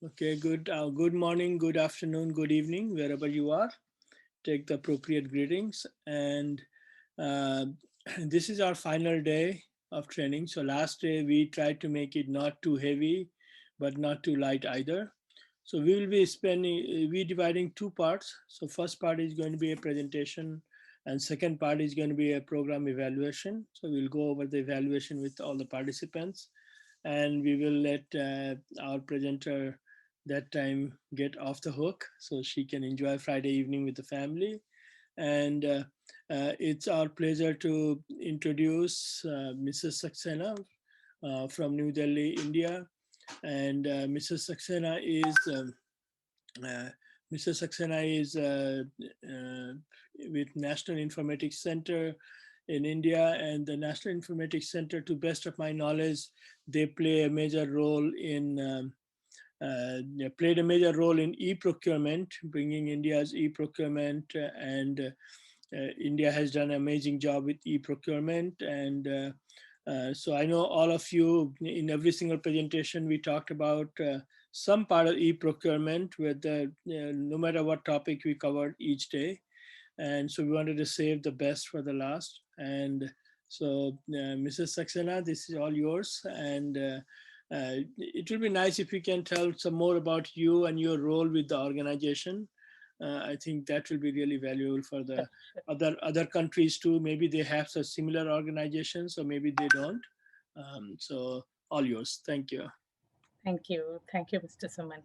Okay, good morning, good afternoon, good evening, wherever you are. Take the appropriate greetings. And uh, this is our final day of training. So last day we tried to make it not too heavy, but not too light either. So we will be we dividing two parts. So first part is going to be a presentation, and second part is going to be a program evaluation. So we'll go over the evaluation with all the participants, and we will let our presenter that time get off the hook so she can enjoy Friday evening with the family. And it's our pleasure to introduce Mrs. Saxena from New Delhi, India. And Mrs. Saxena is uh, Mrs. Saxena is with National Informatics Center in India, and the National Informatics Center, to best of my knowledge, they play a major role in they played a major role in e-procurement, bringing India's e-procurement, and India has done an amazing job with e-procurement. And so I know all of you, in every single presentation, we talked about some part of e-procurement, with no matter what topic we covered each day. And so we wanted to save the best for the last. And so, Mrs. Saxena, this is all yours. And it will be nice if you can tell some more about you and your role with the organization. I think that will be really valuable for the other countries too. Maybe they have such similar organizations, or maybe they don't. So all yours. Thank you. Thank you. Thank you, Mr. Suman.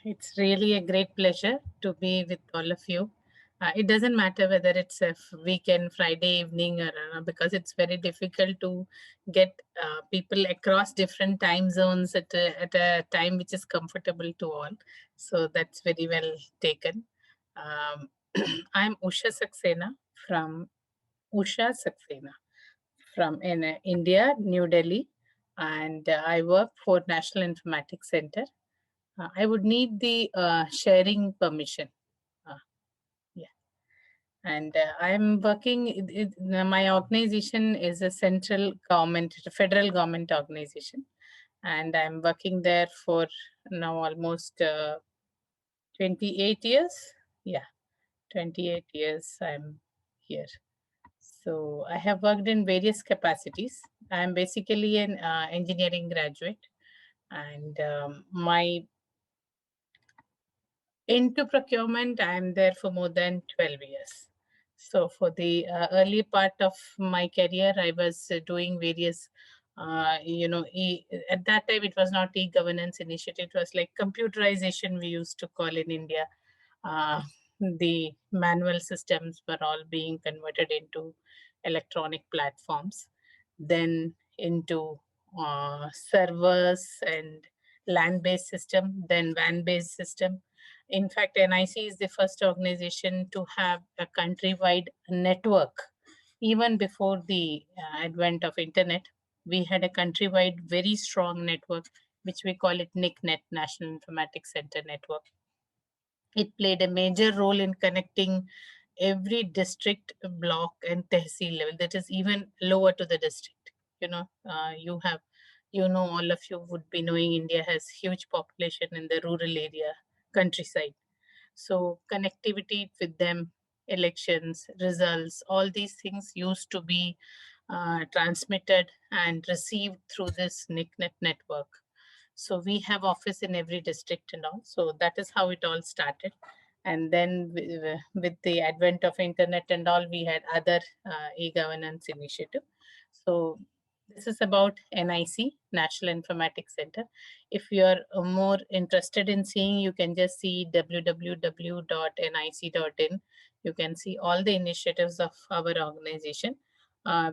It's really a great pleasure to be with all of you. It doesn't matter whether it's a weekend, Friday evening, or because it's very difficult to get people across different time zones at a time which is comfortable to all. So that's very well taken. Um, I'm Usha Saxena from Usha Saxena from in India, New Delhi, and I work for National Informatics Center. I would need the sharing permission. Uh, yeah, and I'm working. My organization is a central government, federal government organization, and I'm working there for now almost 28 years. Yeah, 28 years I'm here. So I have worked in various capacities. I'm basically an engineering graduate, and my into procurement, I'm there for more than 12 years. So for the early part of my career, I was doing various, at that time it was not e-governance initiative. It was like computerization we used to call in India. The manual systems were all being converted into electronic platforms, then into servers and land-based system, then WAN-based system. In fact, NIC is the first organization to have a countrywide network. Even before the advent of internet, we had a countrywide very strong network, which we call it NICNet, National Informatics Center Network. It played a major role in connecting every district, block, and tehsil level, that is even lower to the district. All of you would be knowing India has huge population in the rural area, countryside. So connectivity with them, elections, results, all these things used to be transmitted and received through this NICNet network. So we have office in every district and all. So that is how it all started. And then with the advent of internet and all, we had other e-governance initiative. So this is about NIC, National Informatics Center. If you are more interested in seeing, you can just see www.nic.in. You can see all the initiatives of our organization.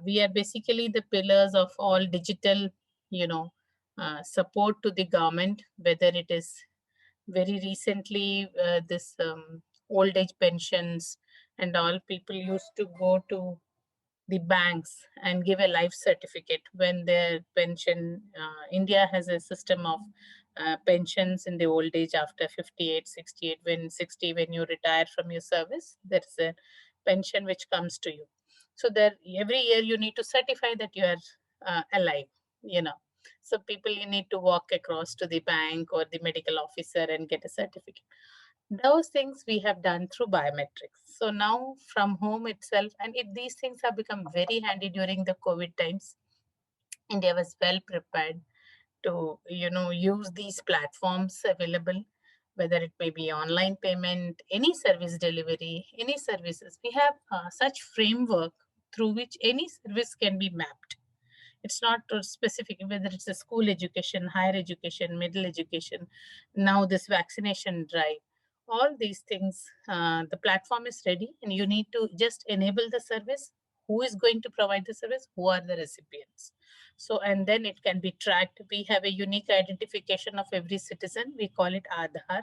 We are basically the pillars of all digital, support to the government, whether it is very recently this old age pensions and all. People used to go to the banks and give a life certificate when their pension. India has a system of pensions in the old age after 58, 68. When you retire from your service, there's a pension which comes to you. So there, every year you need to certify that you are alive, you know. So people, you need to walk across to the bank or the medical officer and get a certificate. Those things we have done through biometrics. So now from home itself, and these things have become very handy during the COVID times. India was well prepared to, use these platforms available, whether it may be online payment, any service delivery, any services. We have such framework through which any service can be mapped. It's not specific whether it's a school education, higher education, middle education, now this vaccination drive. All these things, the platform is ready, and you need to just enable the service. Who is going to provide the service? Who are the recipients? So, and then it can be tracked. We have a unique identification of every citizen. We call it Aadhaar.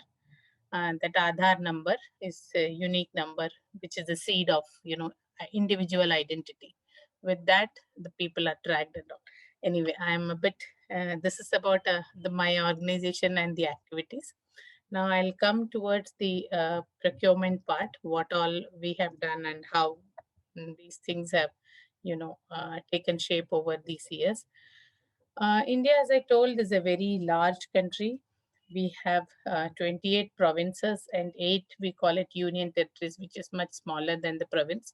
And that Aadhaar number is a unique number, which is the seed of, individual identity. With that, the people are tracked and all. Anyway, I'm a bit, this is about my organization and the activities. Now I'll come towards the procurement part, what all we have done and how these things have, taken shape over these years. India, as I told, is a very large country. We have 28 provinces and 8, we call it union territories, which is much smaller than the province.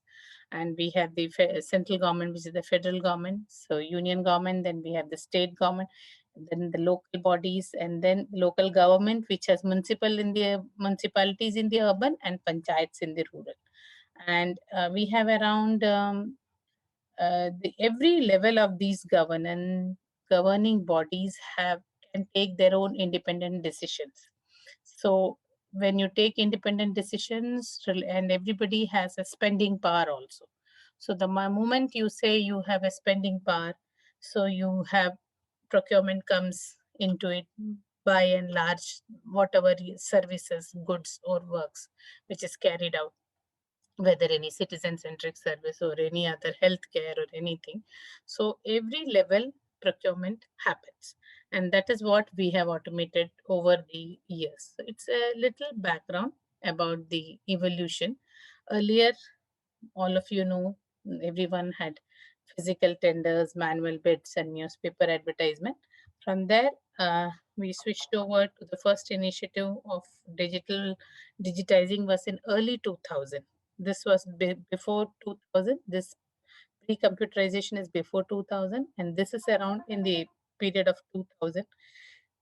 And we have the central government, which is the federal government. So union government, then we have the state government, then the local bodies, and then local government, which has municipalities in the urban and panchayats in the rural. And we have around every level of these governing bodies can take their own independent decisions. So when you take independent decisions, and everybody has a spending power also. So the moment you say you have a spending power, so you have procurement comes into it, by and large, whatever services, goods or works which is carried out, whether any citizen centric service or any other healthcare or anything. So every level procurement happens. And that is what we have automated over the years. So it's a little background about the evolution. Earlier, all of you know, everyone had physical tenders, manual bids, and newspaper advertisement. From there, we switched over to the first initiative of digitizing was in early 2000. This was before 2000. This pre-computerization is before 2000, and this is around in the period of 2000.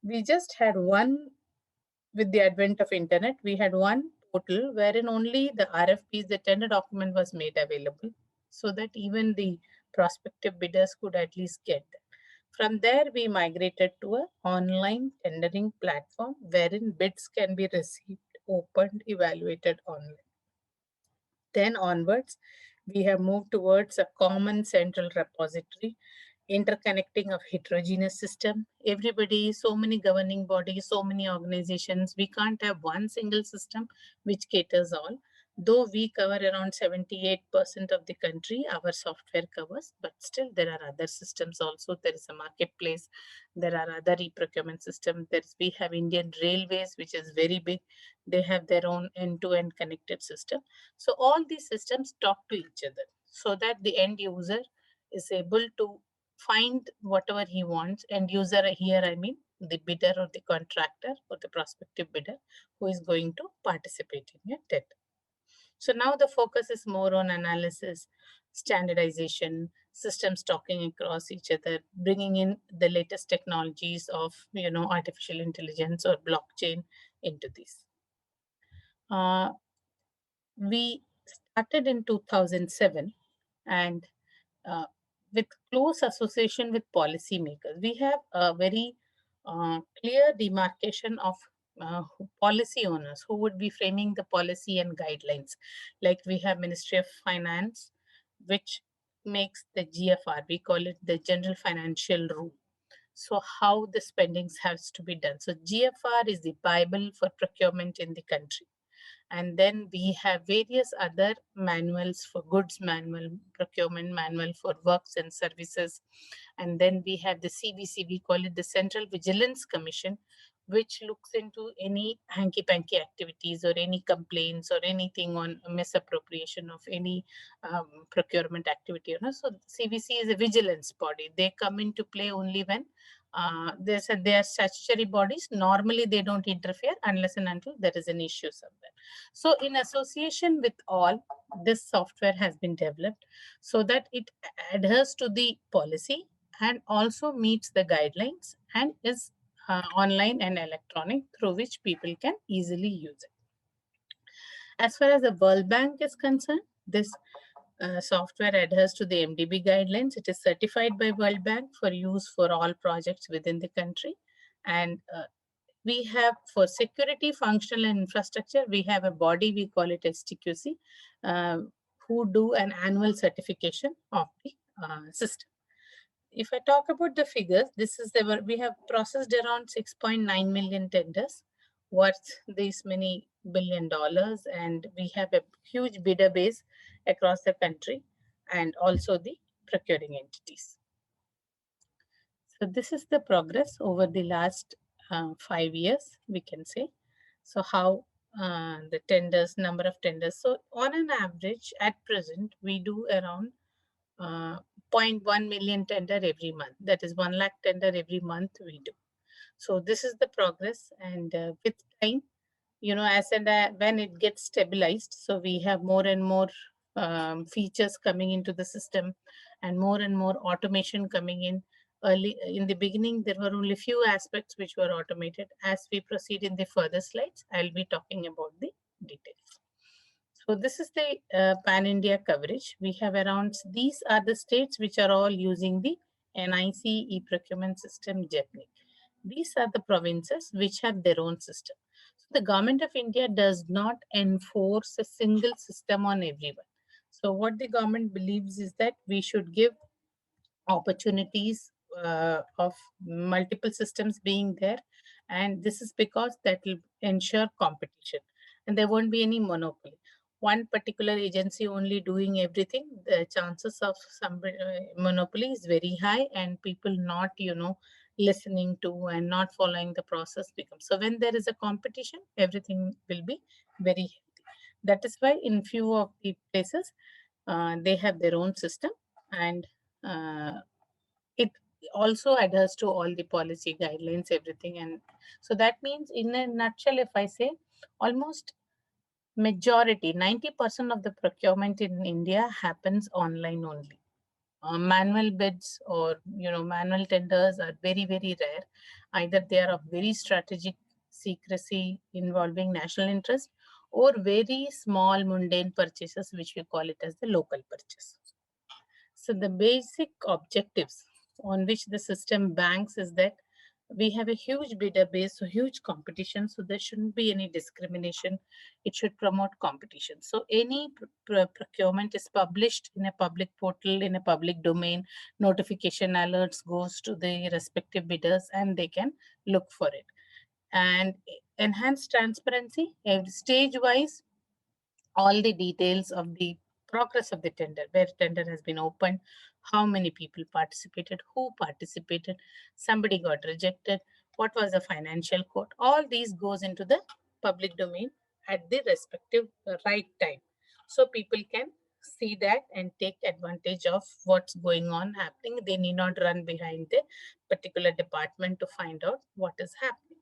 We just had one, with the advent of internet, we had one portal wherein only the RFPs, the tender document, was made available, so that even the prospective bidders could at least get them. From there, we migrated to an online tendering platform wherein bids can be received, opened, evaluated online. Then onwards, we have moved towards a common central repository, interconnecting of heterogeneous system. Everybody, so many governing bodies, so many organizations, we can't have one single system which caters all. Though we cover around 78% of the country, our software covers, but still there are other systems also. There is a marketplace, there are other e-procurement systems. We have Indian Railways, which is very big. They have their own end-to-end connected system. So all these systems talk to each other so that the end user is able to find whatever he wants. End user here, I mean the bidder or the contractor or the prospective bidder who is going to participate in your tender. So now the focus is more on analysis, standardization, systems talking across each other, bringing in the latest technologies of, artificial intelligence or blockchain into this. We started in 2007, and uh, with close association with policymakers. We have a very clear demarcation of policy owners who would be framing the policy and guidelines. Like we have Ministry of Finance, which makes the GFR. We call it the General Financial Rule. So how the spendings has to be done. So GFR is the Bible for procurement in the country. And then we have various other manuals for goods manual, procurement manual for works and services. And then we have the CVC, we call it the Central Vigilance Commission, which looks into any hanky-panky activities or any complaints or anything on misappropriation of any procurement activity. So CVC is a vigilance body. They come into play only when They said they are statutory bodies. Normally, they don't interfere unless and until there is an issue somewhere. So, in association with all, this software has been developed so that it adheres to the policy and also meets the guidelines and is online and electronic, through which people can easily use it. As far as the World Bank is concerned, this software adheres to the MDB guidelines. It is certified by World Bank for use for all projects within the country. And we have, for security, functional and infrastructure, we have a body, we call it STQC, who do an annual certification of the system. If I talk about the figures, we have processed around 6.9 million tenders worth these many $1 billion, and we have a huge bidder base across the country and also the procuring entities. So this is the progress over the last 5 years, we can say. So how the tenders, number of tenders. So on an average, at present, we do around 0.1 million tender every month. That is 1 lakh tender every month we do. So this is the progress, and with time, as and when it gets stabilized, so we have more and more features coming into the system and more automation coming in. Early in the beginning, there were only few aspects which were automated. As we proceed in the further slides, I'll be talking about the details. So this is the pan-India coverage. We have around, these are the states which are all using the NIC e-procurement system JEPNI. These are the provinces which have their own system. So the government of India does not enforce a single system on everyone. So what the government believes is that we should give opportunities of multiple systems being there, and this is because that will ensure competition and there won't be any monopoly. One particular agency only doing everything, the chances of some monopoly is very high, and people not listening to and not following the process becomes. So when there is a competition, everything will be very healthy. That is why in few of the places they have their own system, and it also adheres to all the policy guidelines, everything. And so that means, in a nutshell, if I say, almost majority, 90% of the procurement in India happens online only. Manual bids or manual tenders are very, very rare. Either they are of very strategic secrecy involving national interest, or very small mundane purchases, which we call it as the local purchase. So the basic objectives on which the system banks is that we have a huge bidder base, so huge competition, so there shouldn't be any discrimination. It should promote competition. So any procurement is published in a public portal, in a public domain. Notification alerts goes to the respective bidders, and they can look for it. And enhanced transparency, stage-wise, all the details of the progress of the tender, where tender has been opened, how many people participated, who participated, somebody got rejected, what was the financial quote. All these goes into the public domain at the respective right time. So people can see that and take advantage of what's going on happening. They need not run behind the particular department to find out what is happening.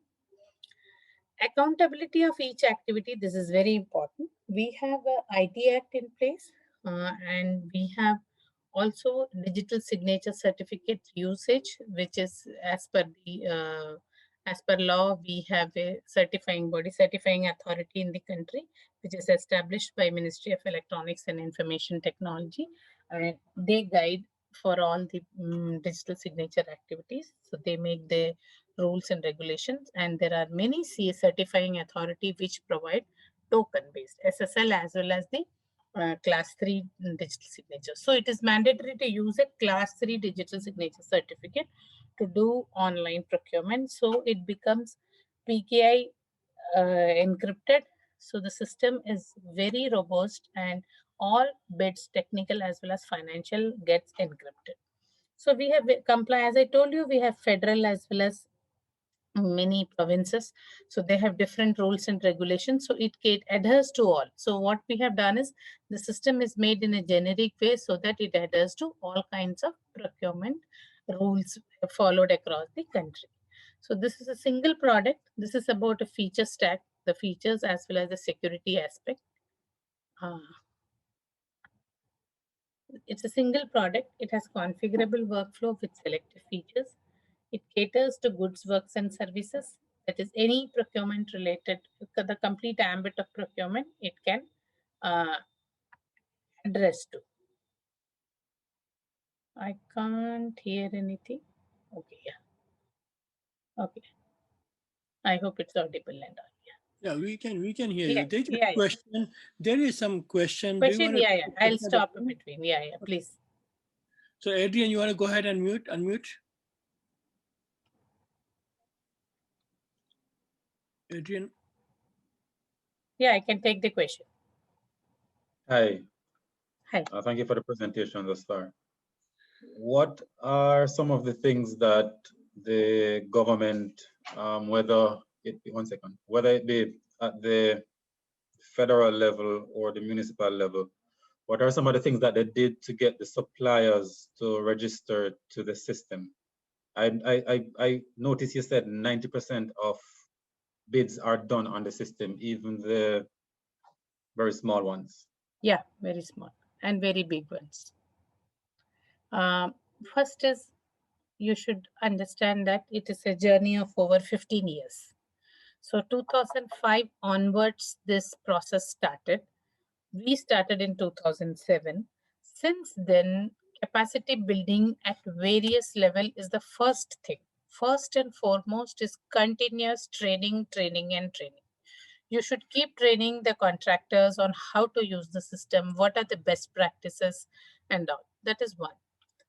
Accountability of each activity, this is very important. We have a IT Act in place, and we have also digital signature certificate usage, which is as per law. We have a certifying body, certifying authority in the country, which is established by Ministry of Electronics and Information Technology, and they guide for all the digital signature activities. So they make the rules and regulations, and there are many certifying authority which provide token based SSL as well as the class 3 digital signature. So it is mandatory to use a class 3 digital signature certificate to do online procurement. So it becomes PKI encrypted. So the system is very robust, and all bids, technical as well as financial, gets encrypted. So we have comply, as I told you, we have federal as well as many provinces, so they have different rules and regulations, so it adheres to all. So what we have done is, the system is made in a generic way so that it adheres to all kinds of procurement rules followed across the country. So this is a single product. This is about a feature stack, the features as well as the security aspect. It's a single product. It has configurable workflow with selective features. It caters to goods, works, and services. That is, any procurement related, the complete ambit of procurement, it can address to. I can't hear anything. Okay, yeah. Okay. I hope it's audible and all. Yeah, we can hear Yeah, you. There's a yeah, yeah. question. There is some question. Do you Question, want to yeah, take yeah. a I'll question at a stop in time? between. Yeah, yeah, please. So Adrian, you want to go ahead and unmute? Adrian? Yeah, I can take the question. Hi. Hi. Thank you for the presentation thus far. What are some of the things that the government, whether it be at the federal level or the municipal level, what are some of the things that they did to get the suppliers to register to the system? I noticed you said 90% of bids are done on the system, even the very small ones. Yeah, very small and very big ones. First is, you should understand that it is a journey of over 15 years. So 2005 onwards, this process started. We started in 2007. Since then, capacity building at various level is the first thing. First and foremost is continuous training, training, and training. You should keep training the contractors on how to use the system, what are the best practices, and all. That is one.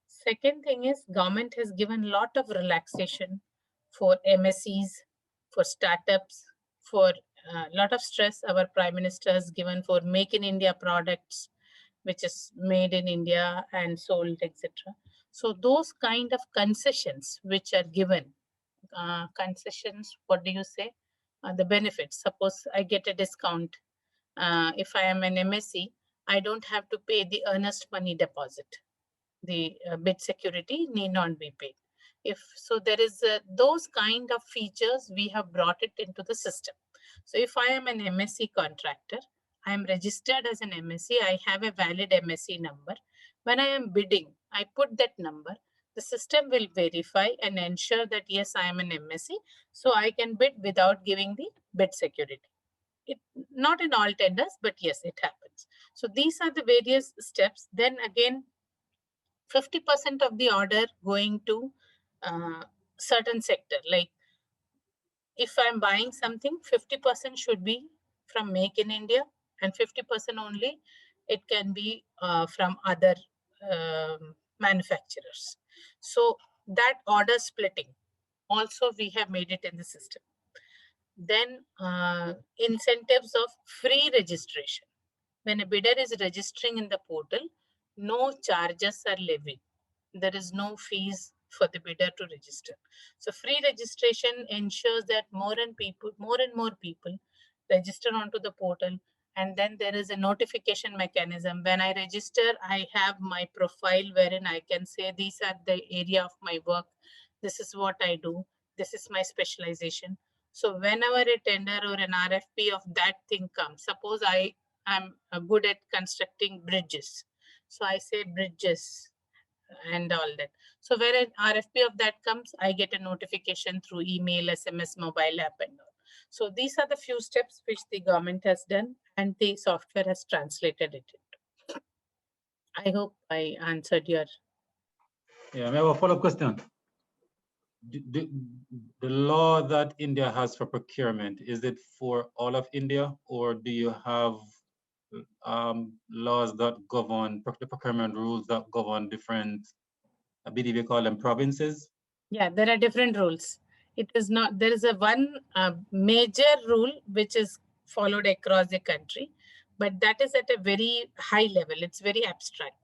Second thing is, government has given a lot of relaxation for MSCs, for startups, for a lot of stress our Prime Minister has given for Make in India products, which is made in India and sold, etc. So those kind of concessions which are given, concessions, what do you say? The benefits. Suppose I get a discount. If I am an MSC, I don't have to pay the earnest money deposit. The bid security need not be paid. If so, there is those kind of features we have brought it into the system. So if I am an MSc contractor, I am registered as an MSc, I have a valid MSc number. When I am bidding, I put that number. The system will verify and ensure that yes, I am an MSc, so I can bid without giving the bid security. It not in all tenders, but yes, it happens. So these are the various steps. Then again, 50% of the order going to certain sector. Like if I'm buying something, 50% should be from Make in India, and 50% only it can be from other manufacturers. So that order splitting also we have made it in the system. Then incentives of free registration. When a bidder is registering in the portal, no charges are levied. There is no fees for the bidder to register. So free registration ensures that more and more people register onto the portal. And then there is a notification mechanism. When I register, I have my profile wherein I can say these are the area of my work. This is what I do. This is my specialization. So whenever a tender or an RFP of that thing comes, suppose I'm good at constructing bridges. So I say bridges and all that. So where an RFP of that comes, I get a notification through email, SMS, mobile app and all. So these are the few steps which the government has done and the software has translated it into. I hope I answered your... Yeah, I have a follow-up question. The law that India has for procurement, is it for all of India, or do you have laws that govern the procurement rules that govern different, I believe you call them provinces? Yeah, there are different rules. It is not, there is a one major rule which is followed across the country, but that is at a very high level. It's very abstract.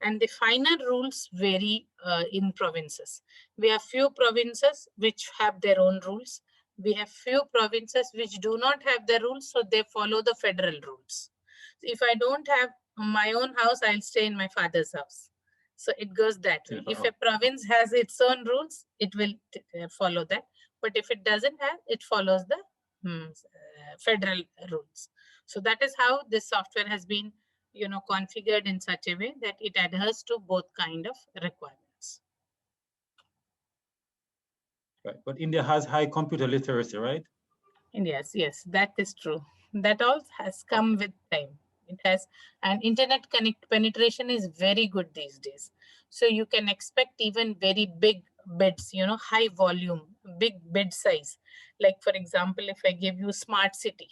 And the finer rules vary in provinces. We have few provinces which have their own rules. We have few provinces which do not have their rules, so they follow the federal rules. If I don't have my own house, I'll stay in my father's house. So it goes that way. If a province has its own rules, it will follow that. But if it doesn't have, it follows the federal rules. So that is how this software has been, configured in such a way that it adheres to both kind of requirements. Right. But India has high computer literacy, right? Yes, that is true. That all has come with time. It has, and internet penetration is very good these days. So you can expect even very big bids, high volume, big bid size. Like for example, if I give you smart city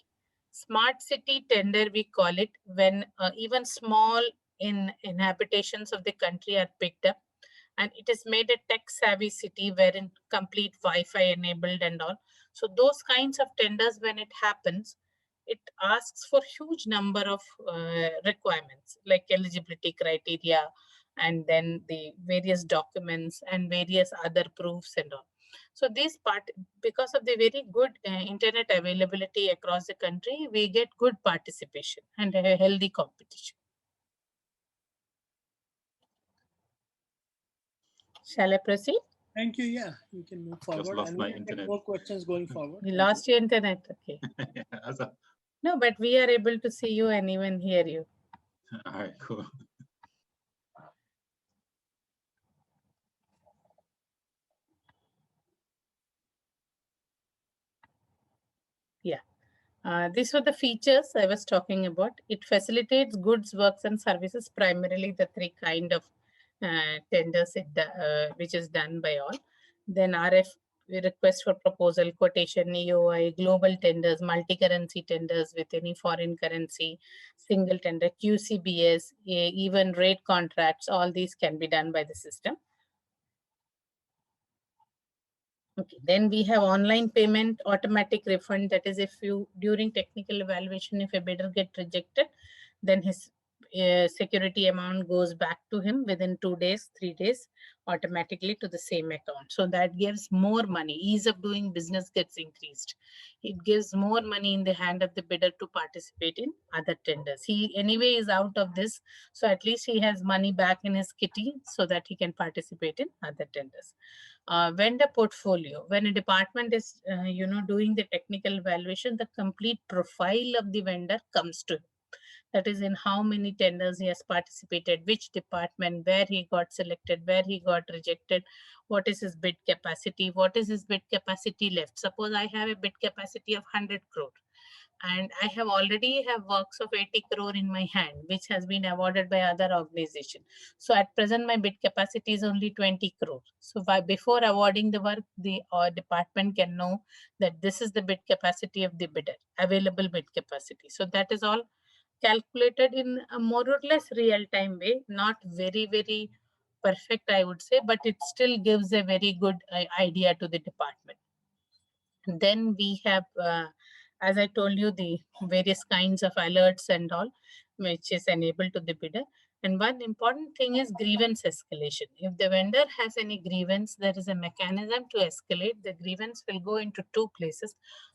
tender, we call it, when even small inhabitations of the country are picked up, and it is made a tech savvy city wherein complete Wi-Fi enabled and all. So those kinds of tenders, when it happens, it asks for huge number of requirements like eligibility criteria, and then the various documents and various other proofs and all. So this part, because of the very good internet availability across the country, we get good participation and a healthy competition. Shall I proceed? Thank you. Yeah, you can move forward. Just lost And my we can internet. take more questions going forward. You lost your internet, okay. No, but we are able to see you and even hear you. All right, cool. Yeah. These were the features I was talking about. It facilitates goods, works, and services, primarily the three kind of tenders which is done by all. Then request for proposal, quotation, EOI, global tenders, multi-currency tenders with any foreign currency, single tender, QCBS, even rate contracts, all these can be done by the system. Okay, then we have online payment, automatic refund. That is, if you, during technical evaluation, if a bidder get rejected, then his security amount goes back to him within 2 days, 3 days, automatically to the same account. So that gives more money. Ease of doing business gets increased. It gives more money in the hand of the bidder to participate in other tenders. He anyway is out of this, so at least he has money back in his kitty so that he can participate in other tenders. Vendor portfolio, when a department is doing the technical evaluation, the complete profile of the vendor comes to him. That is, in how many tenders he has participated, which department, where he got selected, where he got rejected, what is his bid capacity, what is his bid capacity left. Suppose I have a bid capacity of 100 crore and I have already have works of 80 crore in my hand, which has been awarded by other organization. So at present, my bid capacity is only 20 crore. So before awarding the work, the department can know that this is the bid capacity of the bidder, available bid capacity. So that is all calculated in a more or less real-time way, not very, very perfect, I would say, but it still gives a very good idea to the department. Then we have, as I told you, the various kinds of alerts and all, which is enabled to the bidder. And one important thing is grievance escalation. If the vendor has any grievance, there is a mechanism to escalate. The grievance will go into two places.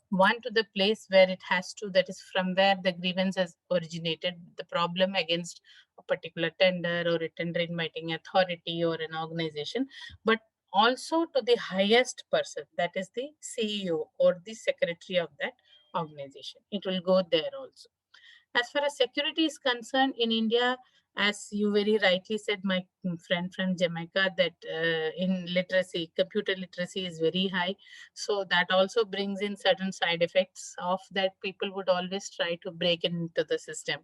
One, to the place where it has to, that is from where the grievance has originated, the problem against a particular tender or a tender inviting authority or an organization, but also to the highest person, that is the CEO or the secretary of that organization. It will go there also. As far as security is concerned in India, as you very rightly said, my friend from Jamaica, that in literacy, computer literacy is very high. So that also brings in certain side effects of that. People would always try to break into the system.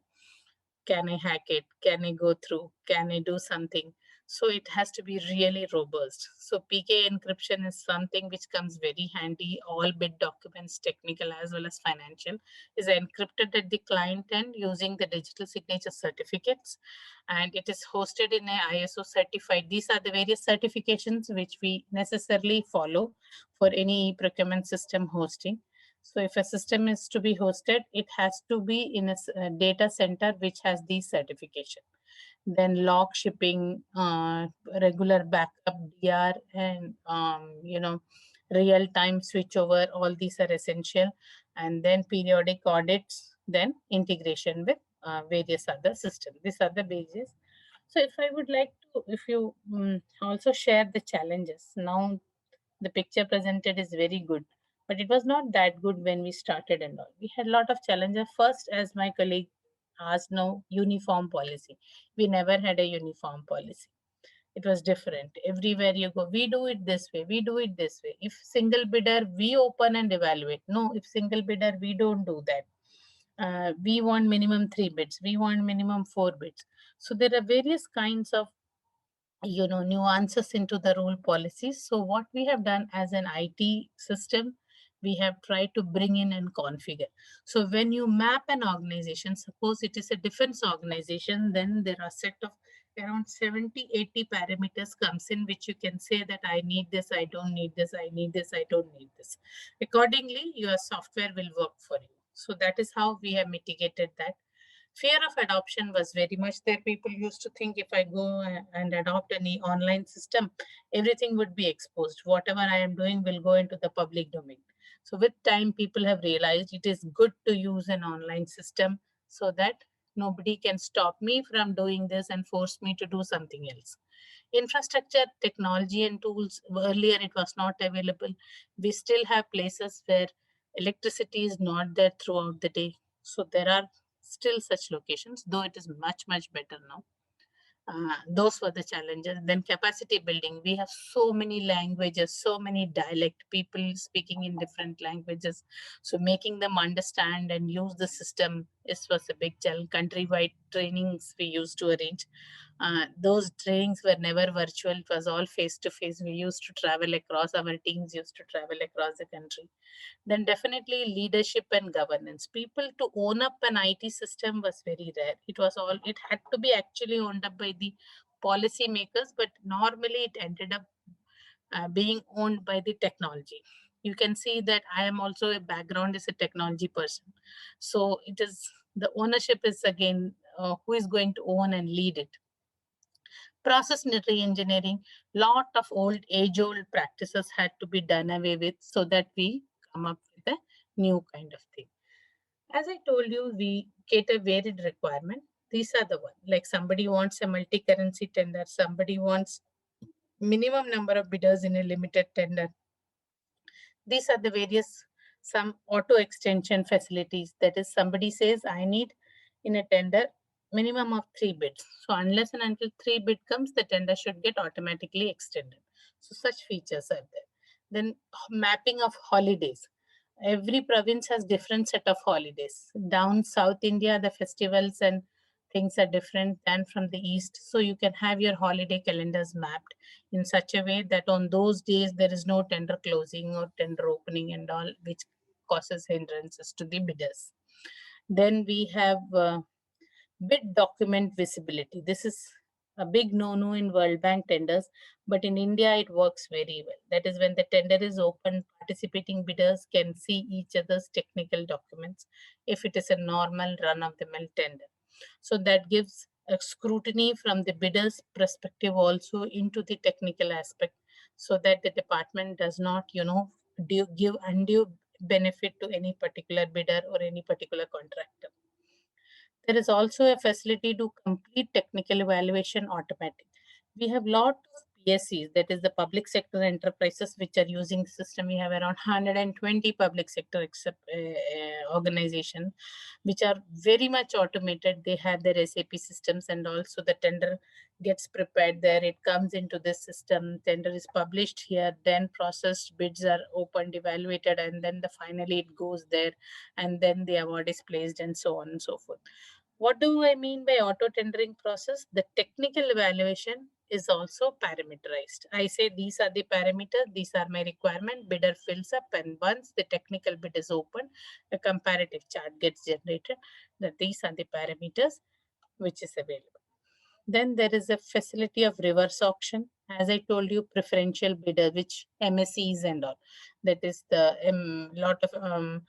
Can I hack it? Can I go through? Can I do something? So it has to be really robust. So PK encryption is something which comes very handy. All bid documents, technical as well as financial, is encrypted at the client end using the digital signature certificates. And it is hosted in a ISO certified. These are the various certifications which we necessarily follow for any procurement system hosting. So if a system is to be hosted, it has to be in a data center which has these certification. Then log shipping, regular backup, DR, and real-time switchover. All these are essential. And then periodic audits. Then integration with various other systems. These are the bases. So if I would like to also share the challenges, now the picture presented is very good, but it was not that good when we started and all. We had a lot of challenges. First, as my colleague asked, no uniform policy. We never had a uniform policy. It was different. Everywhere you go, we do it this way, we do it this way. If single bidder, we open and evaluate. No, if single bidder, we don't do that. We want minimum 3 bids, we want minimum 4 bids. So there are various kinds of nuances into the rule policies. So what we have done as an IT system, we have tried to bring in and configure. So when you map an organization, suppose it is a defense organization, then there are set of around 70-80 parameters comes in, which you can say that I need this, I don't need this, I need this, I don't need this. Accordingly, your software will work for you. So that is how we have mitigated that. Fear of adoption was very much there. People used to think if I go and adopt any online system, everything would be exposed. Whatever I am doing will go into the public domain. So with time, people have realized it is good to use an online system so that nobody can stop me from doing this and force me to do something else. Infrastructure, technology and tools, earlier it was not available. We still have places where electricity is not there throughout the day. So there are still such locations, though it is much, much better now. Those were the challenges. Then capacity building. We have so many languages, so many dialect people speaking in different languages. So making them understand and use the system was a big challenge. Countrywide trainings we used to arrange. Those trainings were never virtual. It was all face to face. We used to travel across, our teams used to travel across the country. Then definitely leadership and governance. People to own up an IT system was very rare. It had to be actually owned up by the policy makers, but normally it ended up being owned by the technology. You can see that I am also a background as a technology person. So the ownership is again, who is going to own and lead it. Process re-engineering, lot of age-old practices had to be done away with so that we come up with a new kind of thing. As I told you, we cater varied requirement. These are the one, like somebody wants a multi-currency tender, somebody wants minimum number of bidders in a limited tender. These are the various, some auto extension facilities. That is, somebody says, I need in a tender minimum of 3 bids. So unless and until 3 bid comes, the tender should get automatically extended. So such features are there. Then mapping of holidays. Every province has different set of holidays. Down South India, the festivals and things are different than from the East. So you can have your holiday calendars mapped in such a way that on those days there is no tender closing or tender opening and all, which causes hindrances to the bidders. Then we have bid document visibility. This is a big no-no in World Bank tenders, but in India it works very well. That is, when the tender is open, participating bidders can see each other's technical documents if it is a normal run-of-the-mill tender. So that gives a scrutiny from the bidder's perspective also into the technical aspect, so that the department does not, give undue benefit to any particular bidder or any particular contractor. There is also a facility to complete technical evaluation automatic. We have lot of PSCs, that is the public sector enterprises, which are using the system. We have around 120 public sector organizations, which are very much automated. They have their SAP systems, and also the tender gets prepared there. It comes into this system. Tender is published here, then processed, bids are opened, evaluated, and then finally it goes there, and then the award is placed, and so on and so forth. What do I mean by auto tendering process? The technical evaluation is also parameterized. I say these are the parameters, these are my requirement, bidder fills up, and once the technical bid is open, a comparative chart gets generated that these are the parameters which is available. Then there is a facility of reverse auction. As I told you, preferential bidder, which MSEs and all. That is the lot of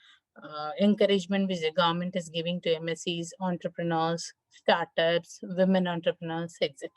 encouragement which the government is giving to MSEs, entrepreneurs, startups, women entrepreneurs, etc.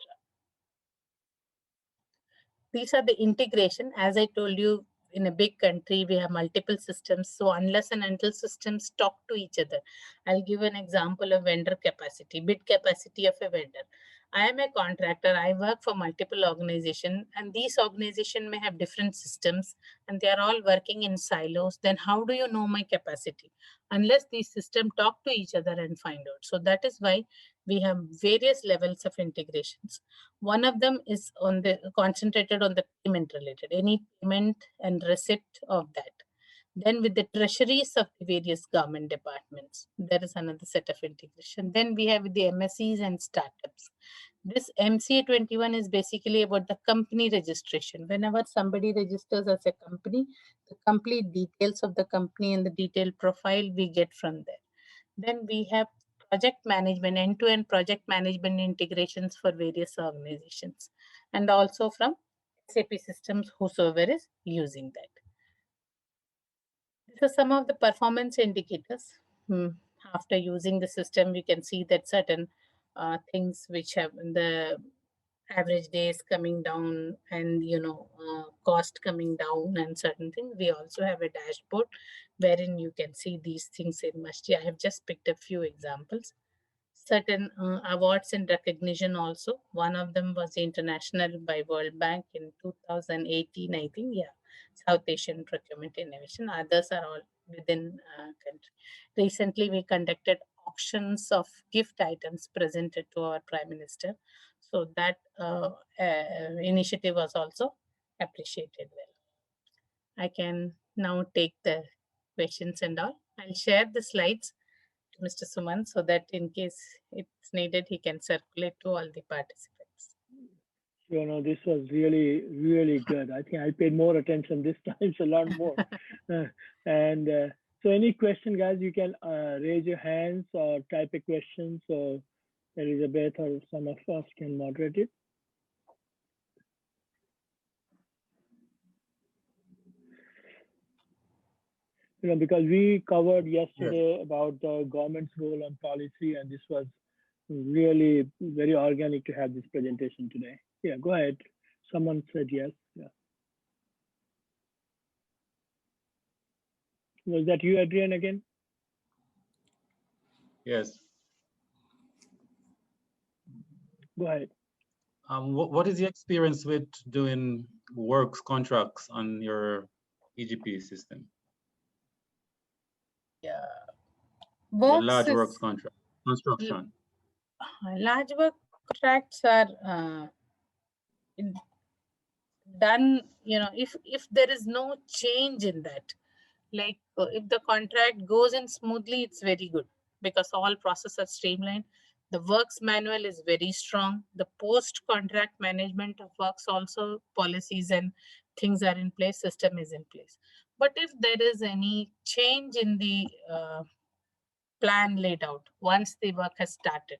These are the integration. As I told you, in a big country, we have multiple systems. So unless and until systems talk to each other, I'll give an example of vendor capacity, bid capacity of a vendor. I am a contractor, I work for multiple organizations, and these organizations may have different systems and they are all working in silos, then how do you know my capacity? Unless these systems talk to each other and find out. So that is why we have various levels of integrations. One of them is on the concentrated on the payment related, any payment and receipt of that. Then with the treasuries of the various government departments, there is another set of integration. Then we have the MSCs and startups. This MCA 21 is basically about the company registration. Whenever somebody registers as a company, the complete details of the company and the detailed profile we get from there. Then we have project management, end-to-end project management integrations for various organizations, and also from SAP systems, whosoever is using that. These are some of the performance indicators. After using the system, we can see that certain things which have the average days coming down and cost coming down and certain things. We also have a dashboard wherein you can see these things in Mashti. I have just picked a few examples. Certain awards and recognition also. One of them was international by World Bank in 2018, I think. Yeah, South Asian Procurement Innovation. Others are all within country. Recently, we conducted auctions of gift items presented to our Prime Minister. So that initiative was also appreciated well. I can now take the questions and all. I'll share the slides to Mr. Suman so that in case it's needed, he can circulate to all the participants. This was really, really good. I think I paid more attention this time, so a lot more. So any question, guys, you can raise your hands or type a question so Elizabeth or some of us can moderate it. Because we covered yesterday about the government's role on policy, and this was really very organic to have this presentation today. Yeah, go ahead. Someone said yes. Yeah. Was that you, Adrian, again? Yes. Go ahead. What is your experience with doing works contracts on your EGP system? Yeah. Your large works contract, construction. Large work contracts are done, if there is no change in that, like if the contract goes in smoothly, it's very good because all processes are streamlined. The works manual is very strong. The post-contract management of works also, policies and things are in place, system is in place. But if there is any change in the plan laid out once the work has started,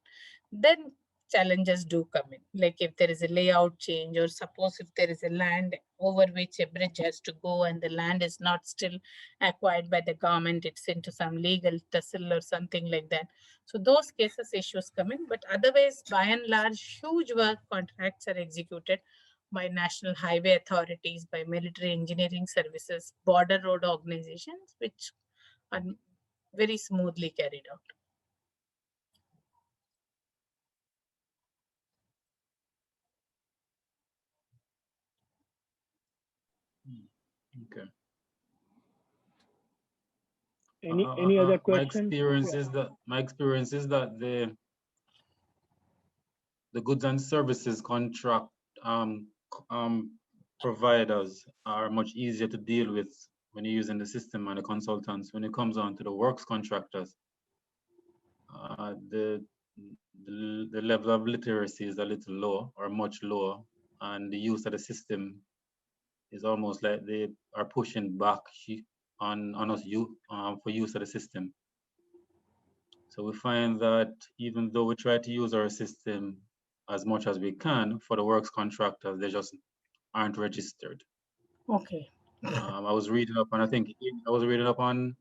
then challenges do come in. Like if there is a layout change, or suppose if there is a land over which a bridge has to go and the land is not still acquired by the government, it's into some legal tussle or something like that. So those cases issues come in, but otherwise by and large huge work contracts are executed by national highway authorities, by military engineering services, border road organizations, which are very smoothly carried out. Okay. Any other questions? My experience is that the goods and services contract providers are much easier to deal with when you're using the system and the consultants. When it comes on to the works contractors, the level of literacy is a little low or much lower, and the use of the system is almost like they are pushing back on us for use of the system. So we find that even though we try to use our system as much as we can for the works contractors, they just aren't registered. Okay. I was reading up, and I think I was reading up on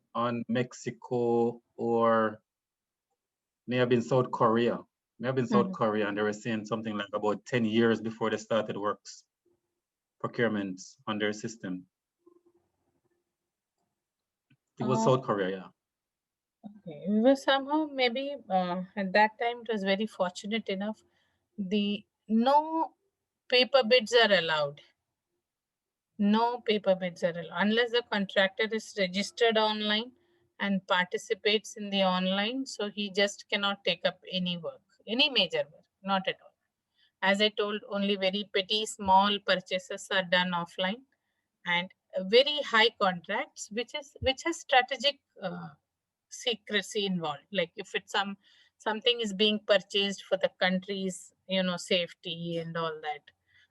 Mexico, or may have been South Korea. May have been South Korea, and they were saying something like about 10 years before they started works procurements on their system. It was South Korea, yeah. Okay, we were somehow maybe at that time it was very fortunate enough no paper bids are allowed. No paper bids are allowed unless the contractor is registered online and participates in the online. So he just cannot take up any work, any major work, not at all. As I told, only very petty, small purchases are done offline, and very high contracts, which has strategic secrecy involved. Like if it's something is being purchased for the country's safety and all that,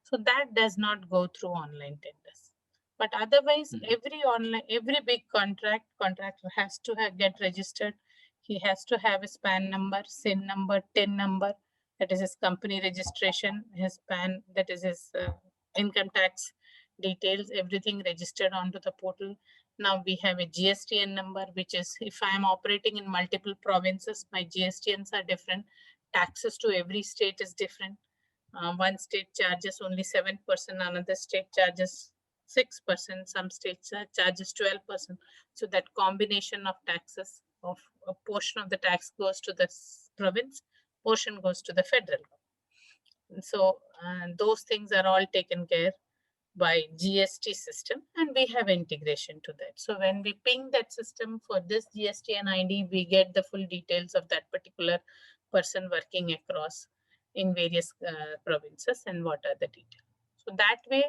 so that does not go through online tenders. But otherwise, every big contractor has to get registered. He has to have his PAN number, SIN number, TIN number, that is his company registration, his PAN, that is his income tax details, everything registered onto the portal. Now we have a GSTN number, which is if I am operating in multiple provinces, my GSTNs are different. Taxes to every state is different. One state charges only 7%, another state charges 6%, some states charges 12%. So that combination of taxes, of a portion of the tax goes to the province, portion goes to the federal. So those things are all taken care by GST system, and we have integration to that. So when we ping that system for this GST and ID, we get the full details of that particular person working across in various provinces and what are the details. So that way,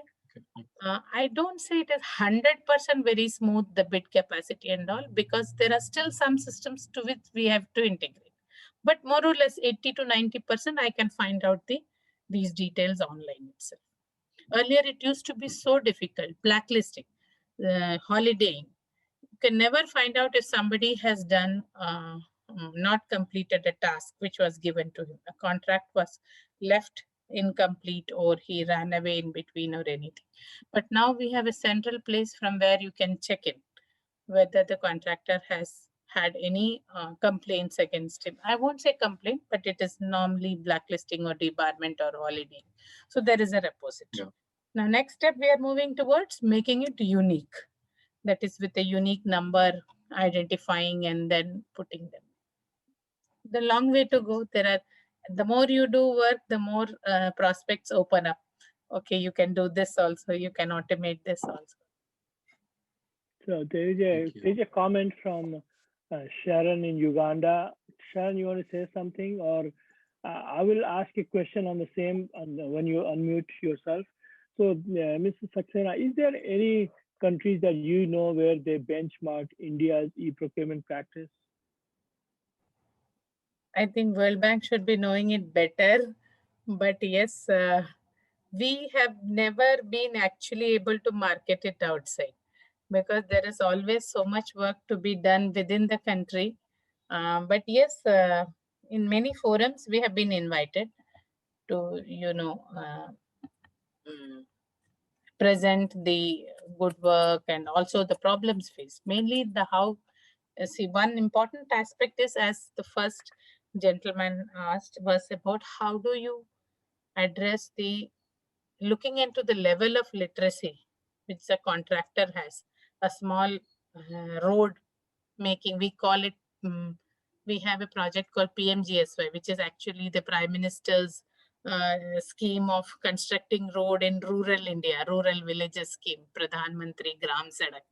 I don't say it is 100% very smooth, the bid capacity and all, because there are still some systems to which we have to integrate. But more or less 80 to 90%, I can find out these details online itself. Earlier, it used to be so difficult, blacklisting, holidaying. You can never find out if somebody has done, not completed a task which was given to him. A contract was left incomplete, or he ran away in between, or anything. But now we have a central place from where you can check in whether the contractor has had any complaints against him. I won't say complaint, but it is normally blacklisting or debarment or holiday. So there is a repository. Yeah. Now, next step, we are moving towards making it unique. That is with a unique number, identifying and then putting them. The long way to go. The more you do work, the more prospects open up. Okay, you can do this also. You can automate this also. So there's a comment from Sharon in Uganda. Sharon, you want to say something, or I will ask a question on the same when you unmute yourself. So, Mr. Saxena, is there any countries that you know where they benchmark India's e-procurement practice? I think World Bank should be knowing it better, but yes, we have never been actually able to market it outside, because there is always so much work to be done within the country. But yes, in many forums, we have been invited to, present the good work and also the problems faced. Mainly see, one important aspect is, as the first gentleman asked, was about how do you address looking into the level of literacy which the contractor has. A small road making, we call it, we have a project called PMGSY, which is actually the Prime Minister's scheme of constructing road in rural India, rural villages scheme, Pradhan Mantri Gram Sadak.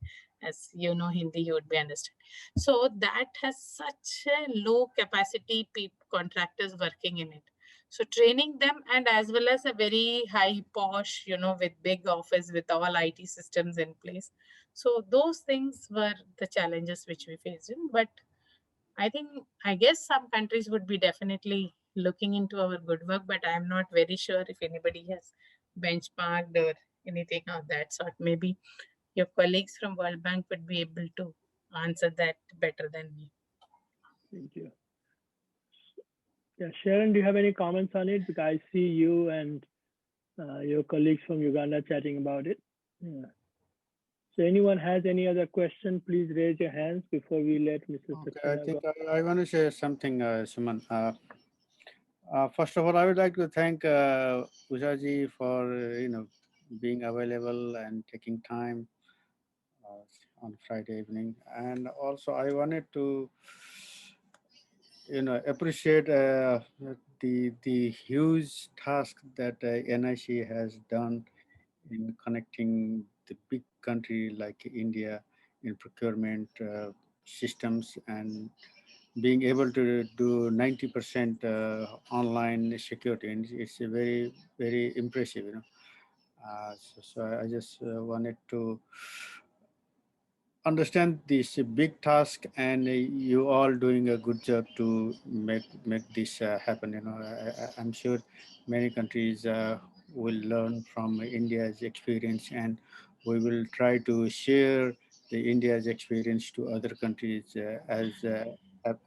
As you know Hindi, you would be understand. So that has such a low capacity contractors working in it. So training them, and as well as a very high posh, with big office with all IT systems in place. So those things were the challenges which we faced in. But I guess some countries would be definitely looking into our good work, but I'm not very sure if anybody has benchmarked or anything of that sort. Maybe your colleagues from World Bank would be able to answer that better than me. Thank you. Yeah, Sharon, do you have any comments on it? Because I see you and your colleagues from Uganda chatting about it. Yeah. So anyone has any other question, please raise your hands before we let Mr. Okay, I think I want to share something, Suman. First of all, I would like to thank Usha ji for being available and taking time on Friday evening, and also I wanted to appreciate the huge task that NIC has done in connecting the big country like India in procurement systems and being able to do 90% online security, and it's a very impressive, you know. So I just wanted to understand this big task, and you all doing a good job to make this happen. You know, I'm sure many countries will learn from India's experience, and we will try to share the India's experience to other countries as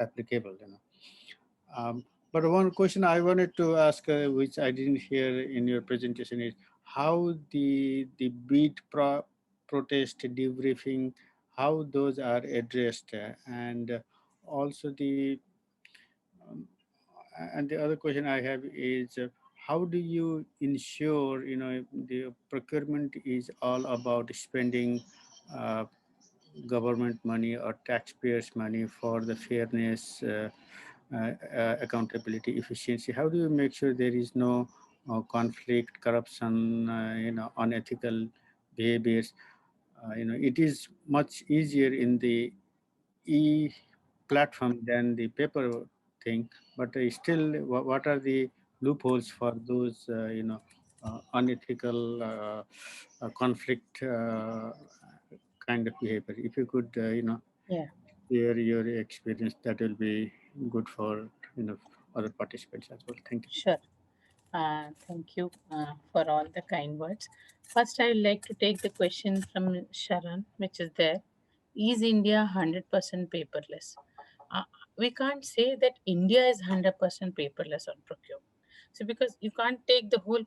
applicable. You know. But one question I wanted to ask, which I didn't hear in your presentation, is how the beat protest debriefing, how those are addressed, and also um, the other question I have is how do you ensure, you know, the procurement is all about spending uh, government money or taxpayers money for the fairness, accountability, efficiency? How do you make sure there is no conflict, corruption, you know, unethical behaviors? You know, it is much easier in the e platform than the paper thing, but still, what are the loopholes for those, you know, unethical conflict kind of behavior? If you could, you know, Yeah, share your experience, that will be good for, you know, other participants as well. Thank you. sure. Thank you for all the kind words. First, I would like to take the question from Sharan, which is there. Is India 100% paperless? Uh, we can't say that India is 100% paperless on procurement. So, because you can't take the whole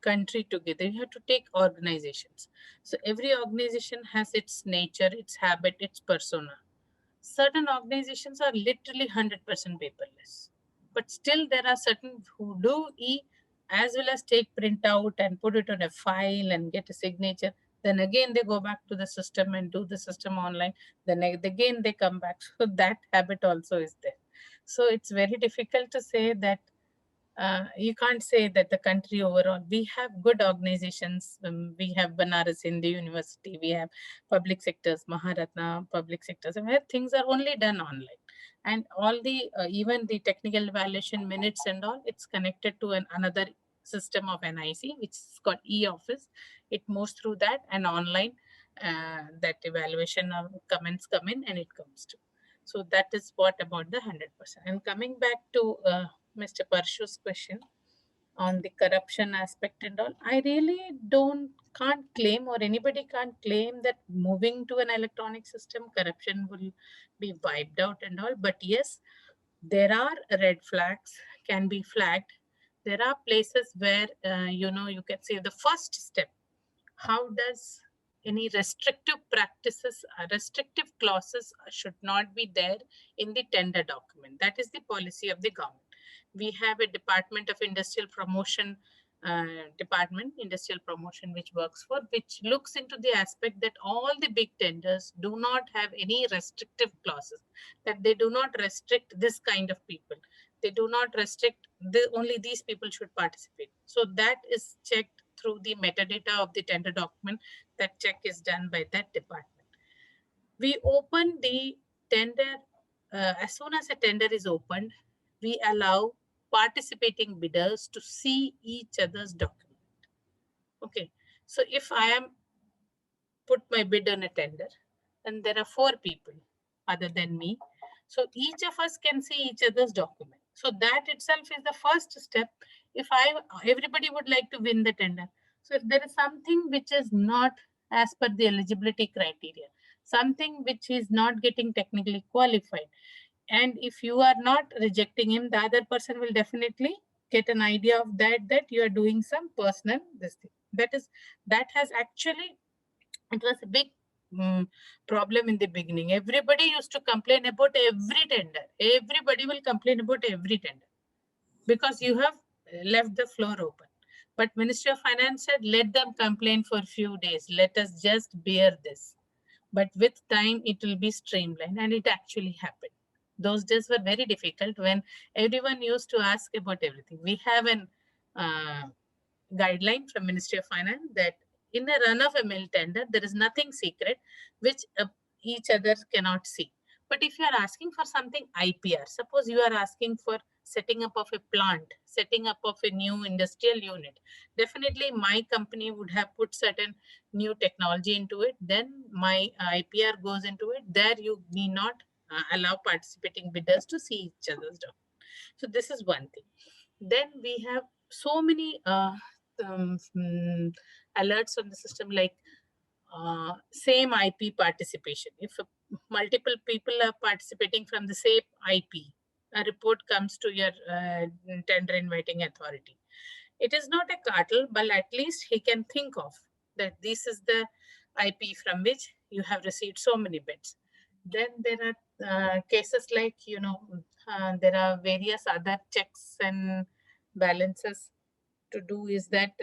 country together, you have to take organizations. So, every organization has its nature, its habit, its persona. Certain organizations are literally 100% paperless, but still there are certain who do as well as take printout and put it on a file and get a signature. Then again they go back to the system and do the system online. Then again they come back. So that habit also is there. So it's very difficult to say that you can't say that the country overall. We have good organizations. We have Banaras Hindu University. We have public sectors, Maharatna public sectors, where things are only done online. And all the even the technical evaluation minutes and all, it's connected to another system of NIC, which is called e-office. It moves through that and online. That evaluation of comments come in and it comes to. So that is what about the 100%. And coming back to Mr. Parshu's question on the corruption aspect and all, I really can't claim, or anybody can't claim, that moving to an electronic system, corruption will be wiped out and all. But yes, there are red flags can be flagged. There are places where you can say the first step. How does any restrictive practices, restrictive clauses should not be there in the tender document? That is the policy of the government. We have a Department of Industrial Promotion, Industrial Promotion, which looks into the aspect that all the big tenders do not have any restrictive clauses, that they do not restrict this kind of people. They do not restrict only these people should participate. So that is checked through the metadata of the tender document. That check is done by that department. We open the tender. As soon as a tender is opened, we allow participating bidders to see each other's document. Okay, so if I am put my bid on a tender, and there are 4 people other than me, so each of us can see each other's document. So that itself is the first step. If everybody would like to win the tender, so if there is something which is not as per the eligibility criteria, something which is not getting technically qualified, and if you are not rejecting him, the other person will definitely get an idea of that you are doing some personal this thing. That has actually, it was a big problem in the beginning. Everybody used to complain about every tender. Everybody will complain about every tender because you have left the floor open. But Ministry of Finance said, let them complain for a few days. Let us just bear this. But with time, it will be streamlined, and it actually happened. Those days were very difficult when everyone used to ask about everything. We have an guideline from Ministry of Finance that in a run-of-the-mill tender, there is nothing secret which each other cannot see. But if you are asking for something IPR, suppose you are asking for setting up of a plant, setting up of a new industrial unit, definitely my company would have put certain new technology into it. Then my IPR goes into it. There you need not allow participating bidders to see each other's document. So this is one thing. Then we have so many alerts on the system, like same IP participation. If multiple people are participating from the same IP, a report comes to your tender inviting authority. It is not a cartel, but at least he can think of that this is the IP from which you have received so many bids. Then there are cases like, there are various other checks and balances to do, is that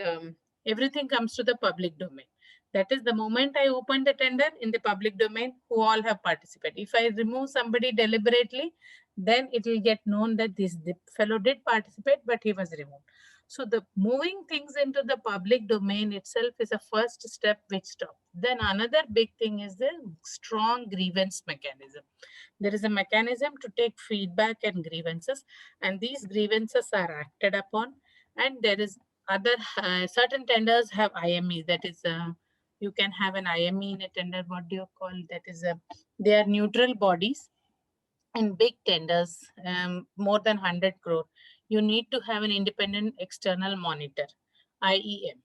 everything comes to the public domain. That is, the moment I open the tender in the public domain, who all have participated. If I remove somebody deliberately, then it will get known that the fellow did participate, but he was removed. So the moving things into the public domain itself is a first step which stops. Then another big thing is the strong grievance mechanism. There is a mechanism to take feedback and grievances, and these grievances are acted upon. And there is other certain tenders have IME, that is you can have an IME in a tender. What do you call that? Is they are neutral bodies. In big tenders, more than 100 crore, you need to have an independent external monitor, IEM.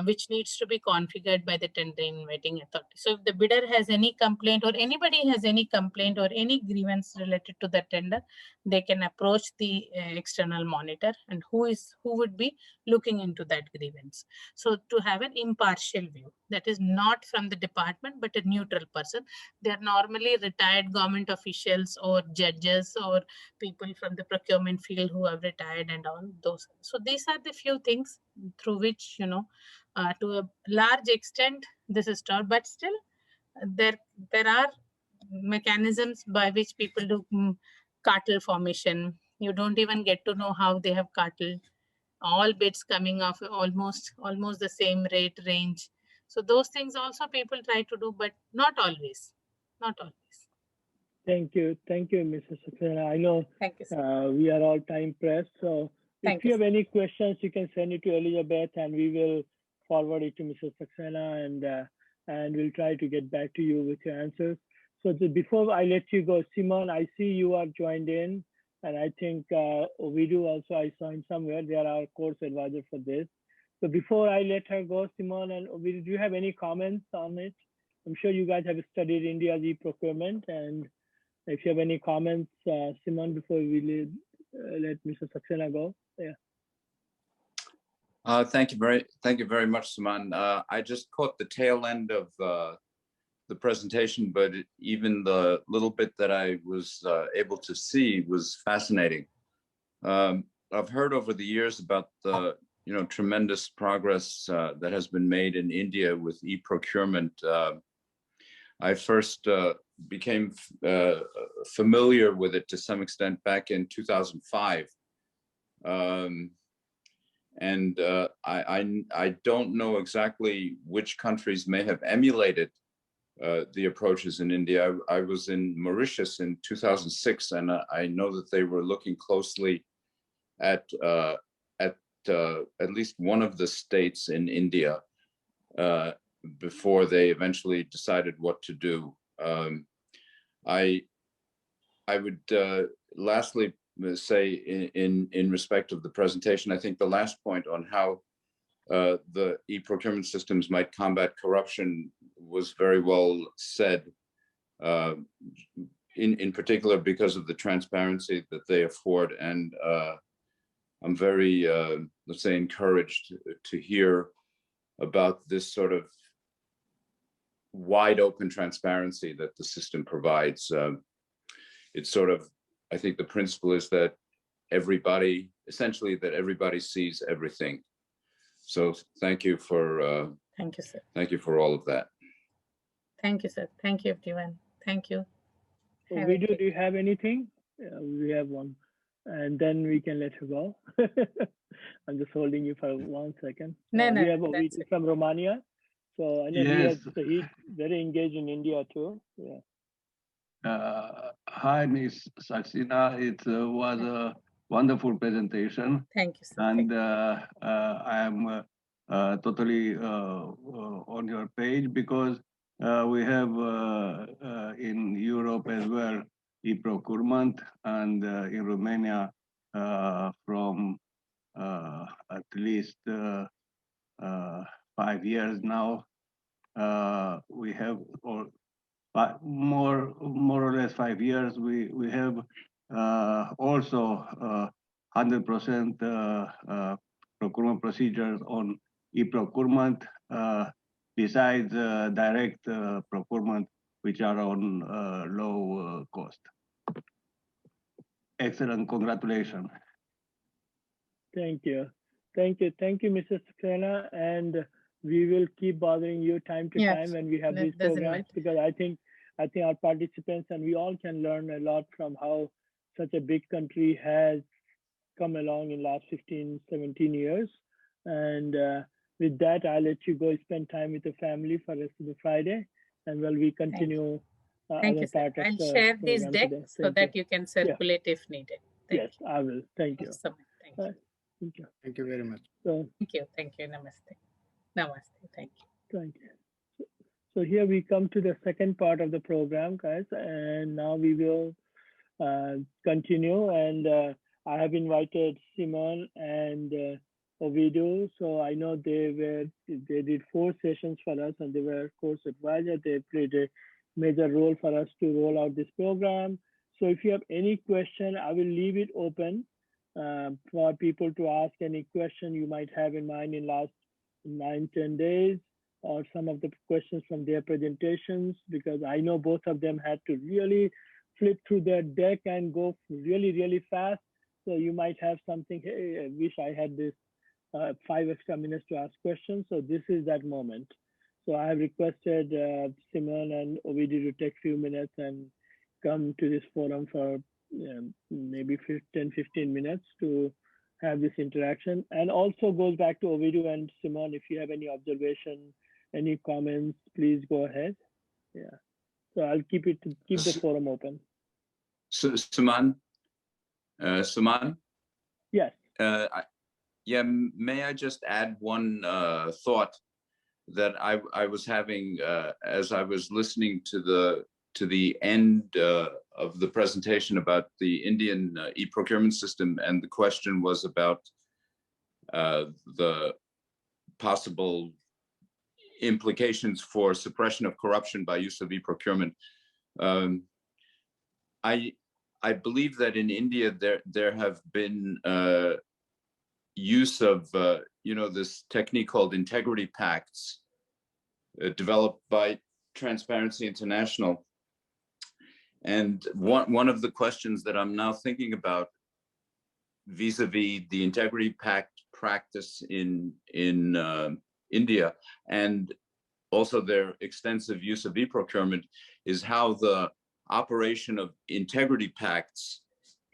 Which needs to be configured by the tender inviting authority. So if the bidder has any complaint, or anybody has any complaint or any grievance related to the tender, they can approach the external monitor, and who would be looking into that grievance. So to have an impartial view, that is not from the department, but a neutral person. They are normally retired government officials or judges or people from the procurement field who have retired and all those. So these are the few things through which, to a large extent, this is taught, but still there are mechanisms by which people do cartel formation. You don't even get to know how they have cartel. All bids coming off almost the same rate range. So those things also people try to do, but not always. Not always. Thank you, Mrs. Saxena. I know Thank you, we are all time pressed, so if you have sir. any questions, you can send it to Elizabeth, and we will forward it to Mrs. Saxena, and we'll try to get back to you with your answers. So before I let you go, Simon, I see you are joined in, and I think Ovidu also, I saw him somewhere. They are our course advisor for this. So before I let her go, Simon and Ovidu, do you have any comments on it? I'm sure you guys have studied India's e-procurement, and if you have any comments, Simon, before we let Mr. Saxena go. Yeah. Thank you very much, Suman. I just caught the tail end of the presentation, but even the little bit that I was able to see was fascinating. I've heard over the years about the tremendous progress that has been made in India with e-procurement. I first became familiar with it to some extent back in 2005. And I don't know exactly which countries may have emulated the approaches in India. I was in Mauritius in 2006, and I know that they were looking closely at least one of the states in India before they eventually decided what to do. I would lastly say in respect of the presentation, I think the last point on how the e-procurement systems might combat corruption was very well said, in particular because of the transparency that they afford. And I'm very, let's say, encouraged to hear about this sort of wide open transparency that the system provides. It's sort of, I think the principle is that essentially that everybody sees everything. So thank you for thank you, sir. Thank you for all of that. Thank you, sir. Thank you, everyone. Thank you. Have a Ovidio, great do you have anything? We have one, and then we can let her go. I'm just holding you for 1 second. No, We no, have that's Ovidio it. from Romania, so I know Yes. he's very engaged in India too. Yeah. Hi, Miss Saxena. It was a wonderful presentation, Thank you, sir. and I am totally on your page because we have in Europe as well e-procurement, and in Romania from at least 5 years now we have, or more or less 5 years, we have also 100% procurement procedures on e-procurement, besides direct procurement, which are on low cost. Excellent, congratulations. Thank you. Thank you. Thank you, Mrs. Saxena. And we will keep bothering you time to Yeah, time when we have that these doesn't programs, matter. because I think our participants and we all can learn a lot from how such a big country has come along in last 15, 17 years. And with that, I'll let you go spend time with the family for the rest of the Friday. And while we continue Thank other you, sir. part of I'll the share these program today. decks so Thank that you can circulate if needed. Thank Yes, you. I will. Thank Thank you. you so much. Thank you. Thank you. Thank you very much. So, Thank you. Thank you. Namaste. Namaste. Thank you. thank you. So here we come to the second part of the program, guys, and now we will continue. And I have invited Simon and Ovidio. So I know they did 4 sessions for us, and they were course advisor. They played a major role for us to roll out this program. So if you have any question, I will leave it open for people to ask any question you might have in mind in last 9-10 days, or some of the questions from their presentations, because I know both of them had to really flip through their deck and go really, really fast. So you might have something, hey, I wish I had this 5 extra minutes to ask questions. So this is that moment. So I have requested Simon and Ovidio to take a few minutes and come to this forum for maybe 10-15 minutes to have this interaction. And also goes back to Ovidio and Simon, if you have any observation, any comments, please go ahead. Yeah. So I'll keep the forum open. So, Suman? Yes. Yeah, may I just add one thought that I was having as I was listening to the end of the presentation about the Indian e-procurement system, and the question was about the possible implications for suppression of corruption by use of e-procurement. I believe that in India there have been use of this technique called integrity pacts developed by Transparency International. And one of the questions that I'm now thinking about vis-a-vis the integrity pact practice in India, and also their extensive use of e-procurement, is how the operation of integrity pacts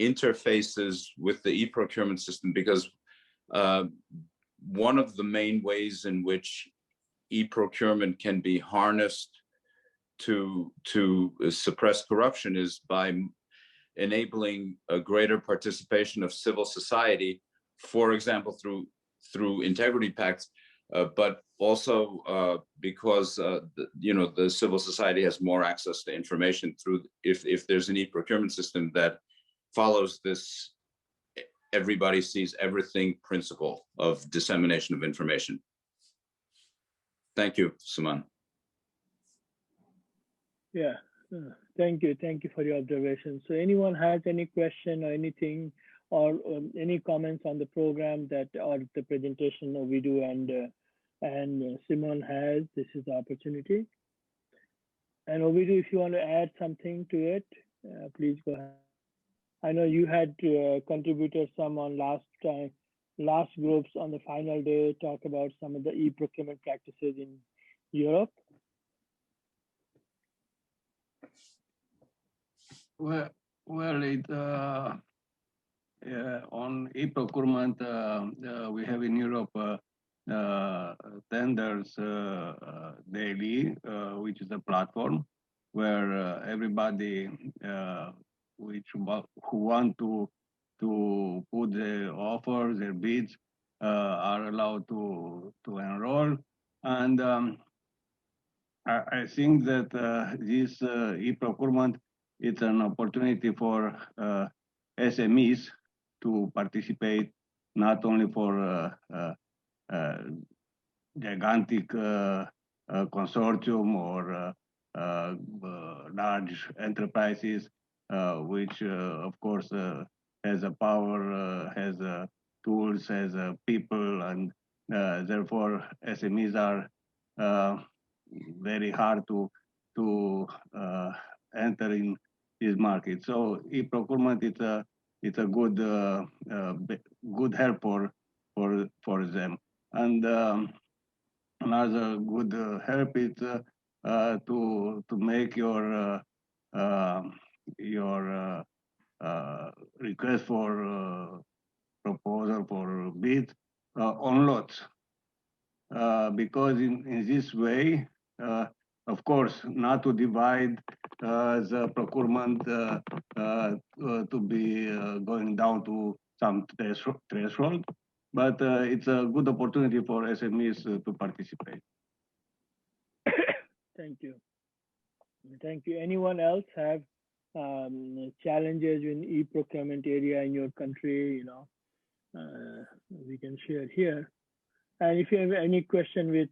interfaces with the e-procurement system, because one of the main ways in which e-procurement can be harnessed to suppress corruption is by enabling a greater participation of civil society, for example, through integrity pacts, but also because the civil society has more access to information through if there's an e-procurement system that follows this everybody sees everything principle of dissemination of information. Thank you, Suman. Yeah, thank you for your observation. So anyone has any question or anything, or any comments on the program that, or the presentation Ovidio and Simon has, this is the opportunity. And Ovidio, if you want to add something to it, please go ahead. I know you had contributed some on last groups on the final day, talk about some of the e-procurement practices in Europe. Well, on e-procurement, we have in Europe tenders daily, which is a platform where everybody who want to put their offers, their bids, are allowed to enroll. And I think that this e-procurement, it's an opportunity for SMEs to participate, not only for gigantic consortium or large enterprises, which of course has a power, has tools, has people, and therefore SMEs are very hard to enter in this market. So e-procurement it's a good help for them. And another good help is to make your request for proposal for bid on lots. Because in this way, of course, not to divide the procurement to be going down to some threshold, but it's a good opportunity for SMEs to participate. Thank you. Thank you. Anyone else have challenges in e-procurement area in your country? We can share here. And if you have any question with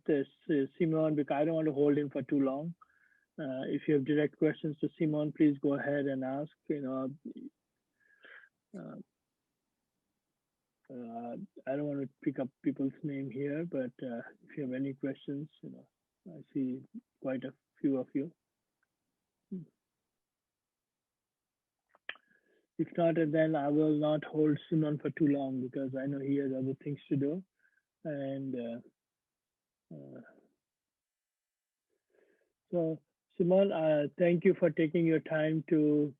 Simon, because I don't want to hold him for too long. If you have direct questions to Simon, please go ahead and ask. I don't want to pick up people's name here, but if you have any questions, I see quite a few of you. If not, then I will not hold Simon for too long because I know he has other things to do. And so, Simon, thank you for taking your time to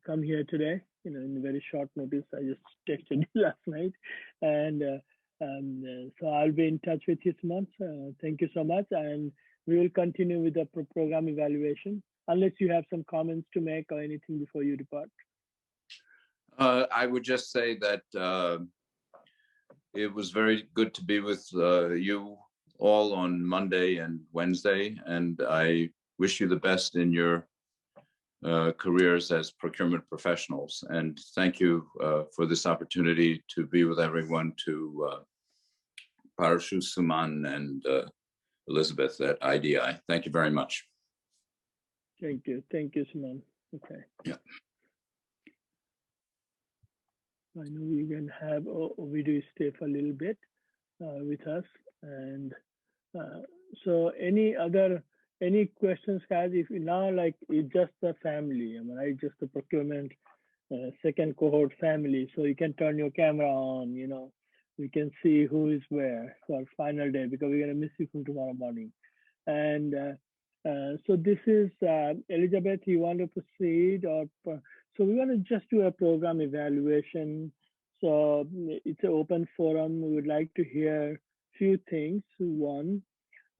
come here today. In a very short notice, I just texted you last night, and so I'll be in touch with you, Simon. Thank you so much, and we will continue with the program evaluation. Unless you have some comments to make or anything before you depart. I would just say that it was very good to be with you all on Monday and Wednesday, and I wish you the best in your careers as procurement professionals. And thank you for this opportunity to be with everyone, to Parashu, Suman, and Elizabeth at IDI. Thank you very much. Thank you, Suman. Okay. Yeah. I know we can have Ovidio stay for a little bit with us, and so any questions, guys? If now it's just the family, right? Just the procurement second cohort family, so you can turn your camera on. We can see who is where for final day because we're gonna miss you from tomorrow morning, and. So this is Elizabeth. You want to proceed, or so we want to just do a program evaluation. So it's an open forum. We would like to hear a few things. One,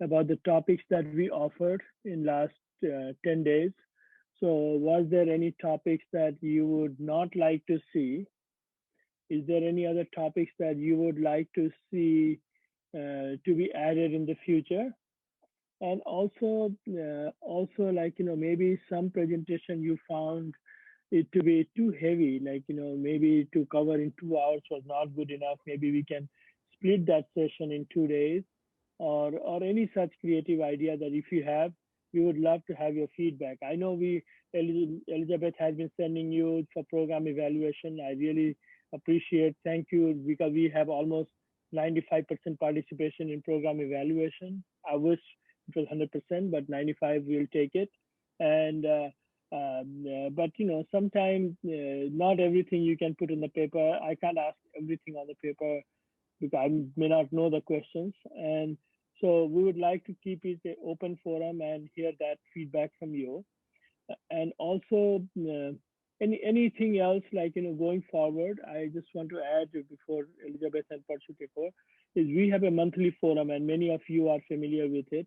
about the topics that we offered in last 10 days. So was there any topics that you would not like to see? Is there any other topics that you would like to see to be added in the future? And also maybe some presentation you found it to be too heavy, maybe to cover in 2 hours was not good enough. Maybe we can split that session in 2 days, or any such creative idea that if you have, we would love to have your feedback. I know Elizabeth has been sending you for program evaluation. I really appreciate. Thank you, because we have almost 95% participation in program evaluation. I wish it was 100%, but 95 we'll take it. And but sometimes not everything you can put in the paper. I can't ask everything on the paper because I may not know the questions. And So we would like to keep it an open forum and hear that feedback from you. And also anything else, like, going forward, I just want to add before Elizabeth and Parshu take over, is we have a monthly forum and many of you are familiar with it.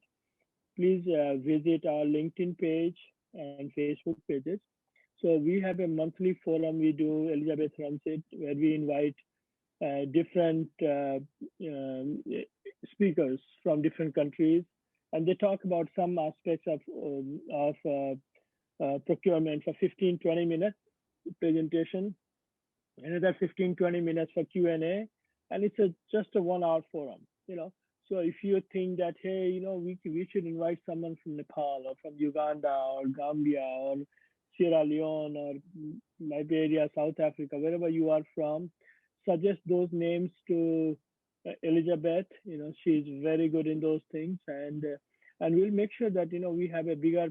Please visit our LinkedIn page and Facebook pages. So we have a monthly forum we do, Elizabeth runs it, where we invite different speakers from different countries, and they talk about some aspects of procurement for 15-20 minutes presentation, another 15-20 minutes for Q&A, and it's just a 1 hour forum. So if you think that, hey, we should invite someone from Nepal or from Uganda or Gambia or Sierra Leone or Liberia, South Africa, wherever you are from, suggest those names to Elizabeth. She's very good in those things, and we'll make sure that we have a bigger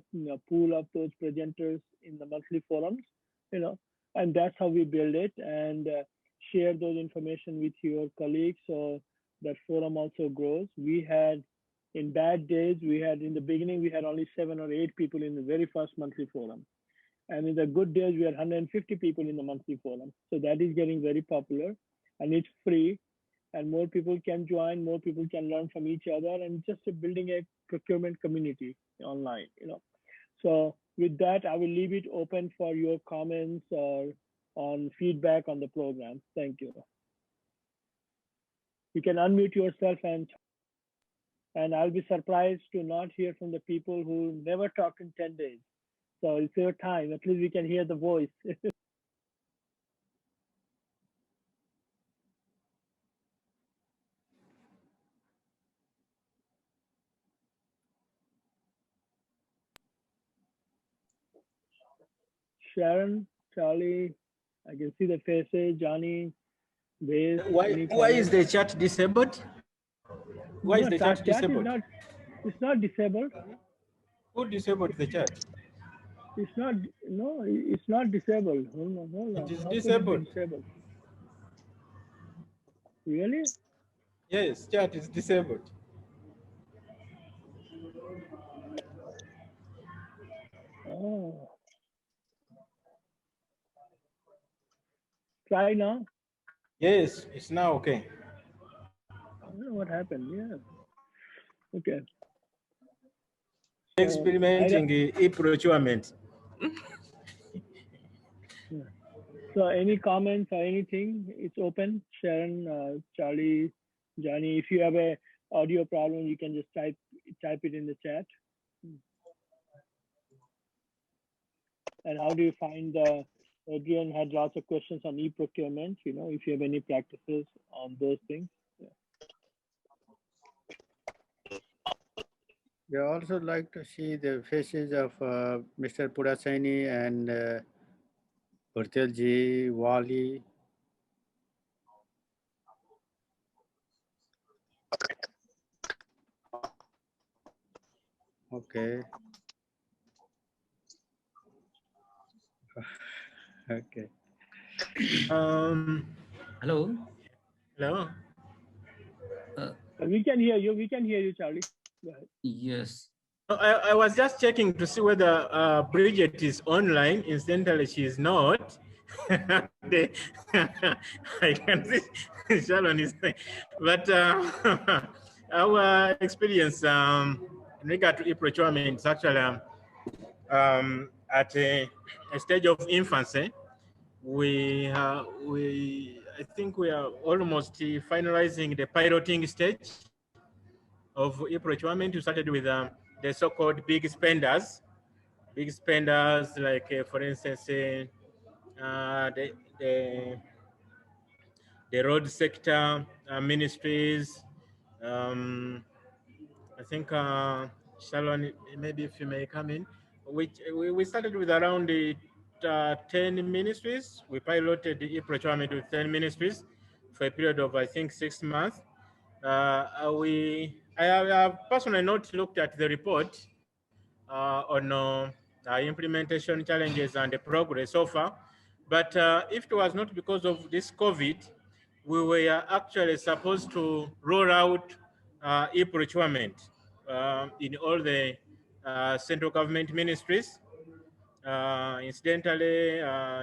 pool of those presenters in the monthly forums. And that's how we build it, and share those information with your colleagues so that forum also grows. We had, in bad days, in the beginning we had only 7 or 8 people in the very first monthly forum. And in the good days, we had 150 people in the monthly forum. So that is getting very popular, and it's free, and more people can join, more people can learn from each other, and just building a procurement community online. So with that, I will leave it open for your comments or on feedback on the program. Thank you. You can unmute yourself, and I'll be surprised to not hear from the people who never talked in 10 days. So it's your time. At least we can hear the voice. Sharon, Charlie, I can see the faces. Johnny, Base. Why is the chat disabled? Why is the chat disabled? It's not disabled. Who disabled the chat? It's not. No, it's not disabled. Hold on. It is How disabled. could it be disabled? Really? Yes, chat is disabled. Oh. Try now. Yes, it's now okay. I don't know what happened. Yeah. Okay. Experimenting e-procurement. Yeah. So any comments or anything, it's open. Sharon, Charlie, Johnny, if you have a audio problem, you can just type it in the chat. And how do you find Adrian had lots of questions on e-procurement, if you have any practices on those things. We also like to see the faces of Mr. Purasaini and Bhartelji, Wali. Okay. Okay. Hello. Hello. We can hear you. We can hear you, Charlie. Go ahead. Yes. I was just checking to see whether Bridget is online. Incidentally, she is not. I can see Sharon is there. But our experience in regard to e-procurement is actually at a stage of infancy. I think we are almost finalizing the piloting stage of e-procurement. We started with the so-called big spenders like, for instance, the road sector ministries. I think Sharon, maybe if you may come in. We started with around 10 ministries. We piloted the e-procurement with 10 ministries for a period of, I think, 6 months. I have personally not looked at the report on implementation challenges and the progress so far. But if it was not because of this COVID, we were actually supposed to roll out e-procurement in all the central government ministries. Incidentally,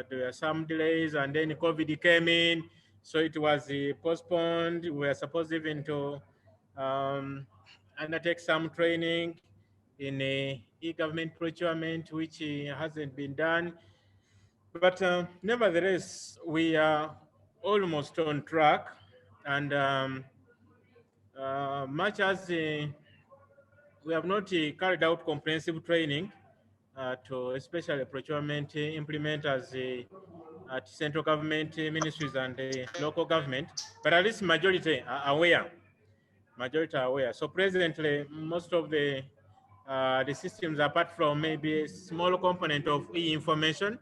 there were some delays, and then COVID came in, so it was postponed. We were supposed even to undertake some training in e-government procurement, which hasn't been done. But nevertheless, we are almost on track, and much as we have not carried out comprehensive training to especially procurement implementers at central government ministries and local government, but at least majority are aware. Majority are aware. So presently, most of the systems, apart from maybe a small component of e-information,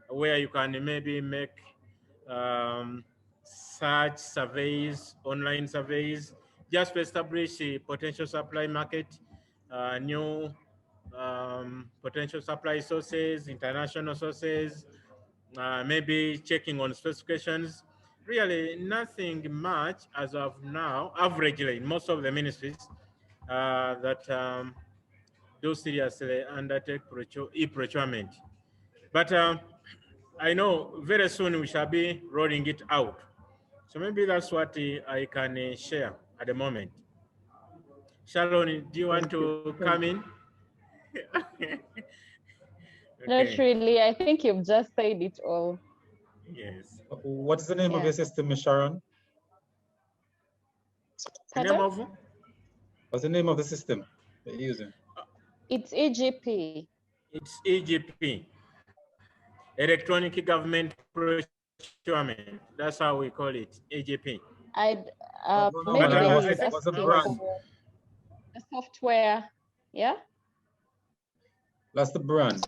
where you can maybe make search surveys, online surveys, just to establish a potential supply market, new potential supply sources, international sources, maybe checking on specifications. Really nothing much as of now, averagely in most of the ministries that do seriously undertake e-procurement. But I know very soon we shall be rolling it out. So maybe that's what I can share at the moment. Sharon, do you want to come in? Not really. I think you've just said it all. Yes. What is the name of your system, Ms. Sharon? The name of? What's the name of the system that you're using? It's EGP. It's EGP, Electronic Government Procurement. That's how we call it, EGP. Maybe what's the brand? The software, yeah? That's the brand.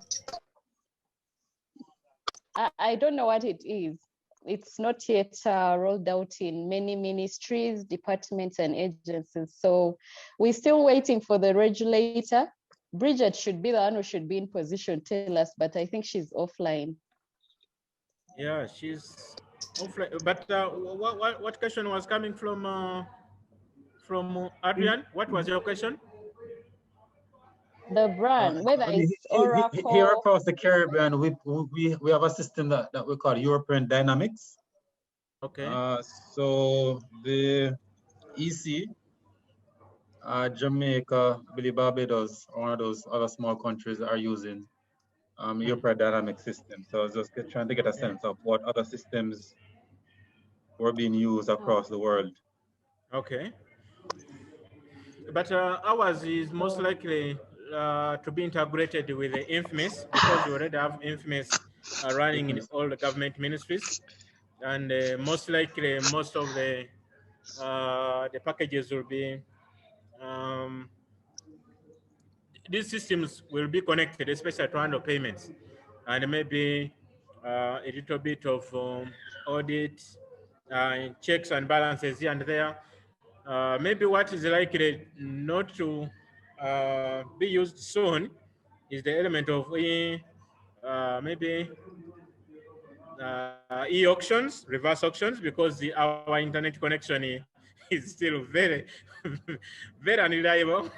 I don't know what it is. It's not yet rolled out in many ministries, departments, and agencies. So we're still waiting for the regulator. Bridget should be the one who should be in position to tell us, but I think she's offline. Yeah, she's offline. But what question was coming from Adrian? What was your question? The brand, whether it's Oracle. Here across the Caribbean, we have a system that we call European Dynamics. Okay. So the EC, Jamaica, Barbados, one of those other small countries are using European Dynamics system. So I was just trying to get a sense of what other systems were being used across the world. Okay. But ours is most likely to be integrated with the Infamous, because we already have Infamous running in all the government ministries, and most likely most of the packages will be these systems will be connected, especially to handle payments, and maybe a little bit of audit, checks and balances here and there. Maybe what is likely not to be used soon is the element of maybe e-auctions, reverse auctions, because our internet connection is still very, very unreliable.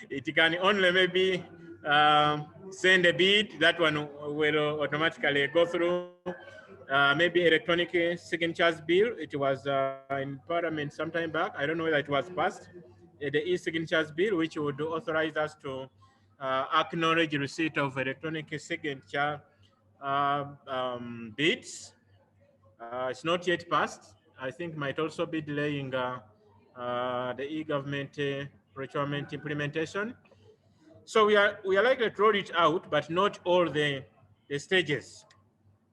It can only maybe send a bid. That one will automatically go through. Maybe electronic signatures bill. It was in Parliament some time back. I don't know whether it was passed. The e-signatures bill, which would authorize us to acknowledge receipt of electronic signature bids. It's not yet passed. I think might also be delaying the e-government procurement implementation. So we are likely to roll it out, but not all the stages.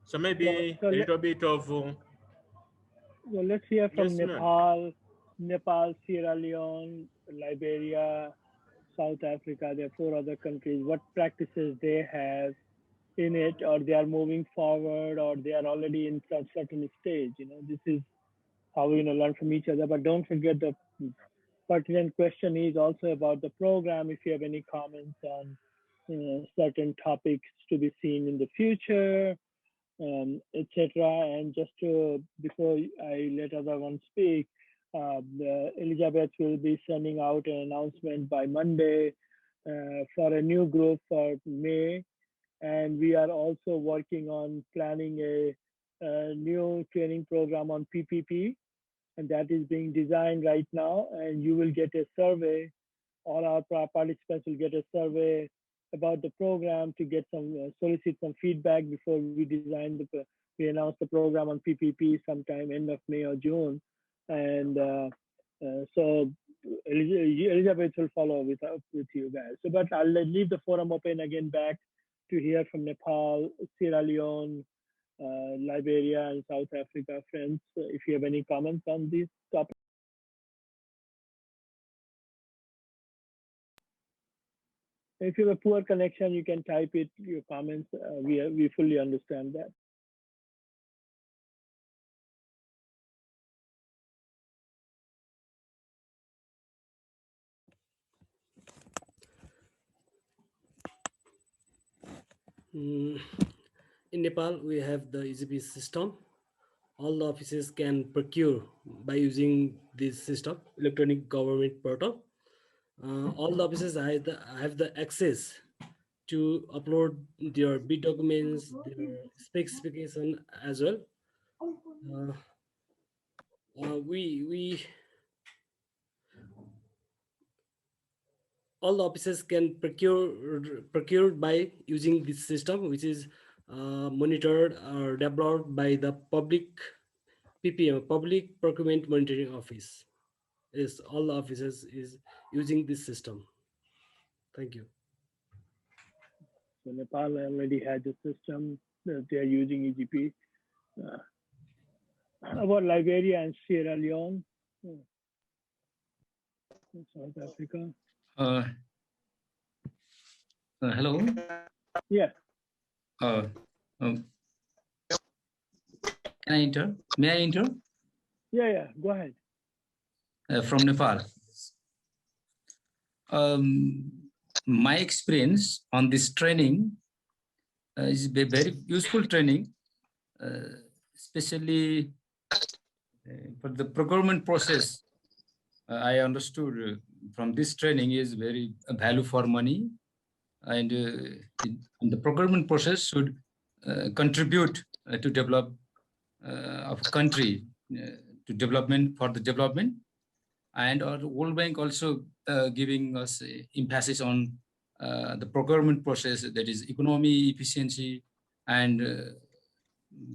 So maybe a little bit of. Well, let's hear from Nepal, Sierra Leone, Liberia, South Africa. There are 4 other countries. What practices they have in it, or they are moving forward, or they are already in some certain stage. This is how we're going to learn from each other. But don't forget, the pertinent question is also about the program. If you have any comments on certain topics to be seen in the future, etc. And just before I let other one speak, Elizabeth will be sending out an announcement by Monday for a new group for May. And we are also working on planning a new training program on PPP, and that is being designed right now. And you will get a survey. All our participants will get a survey about the program to get some solicit some feedback before we announce the program on PPP sometime end of May or June. And so Elizabeth will follow with you guys. So, but I'll leave the forum open again back to hear from Nepal, Sierra Leone, Liberia, and South Africa friends. If you have any comments on this topic. If you have a poor connection, you can type it, your comments. We fully understand that. In Nepal, we have the EGP system. All the offices can procure by using this system, electronic government portal. All the offices have the access to upload their bid documents, their specification as well. All the offices can procure by using this system, which is monitored or developed by the public PPM, Public Procurement Monitoring Office. Is all the offices is using this system. Thank you. So Nepal already has a system that they are using EGP. About Liberia and Sierra Leone, South Africa. Hello. Yeah. Can I enter? May I enter? Yeah, go ahead. From Nepal. My experience on this training is a very useful training, especially for the procurement process. I understood from this training is very value for money, and the procurement process should contribute to develop of country to development for the development. And our World Bank also giving us emphasis on the procurement process, that is economy, efficiency, and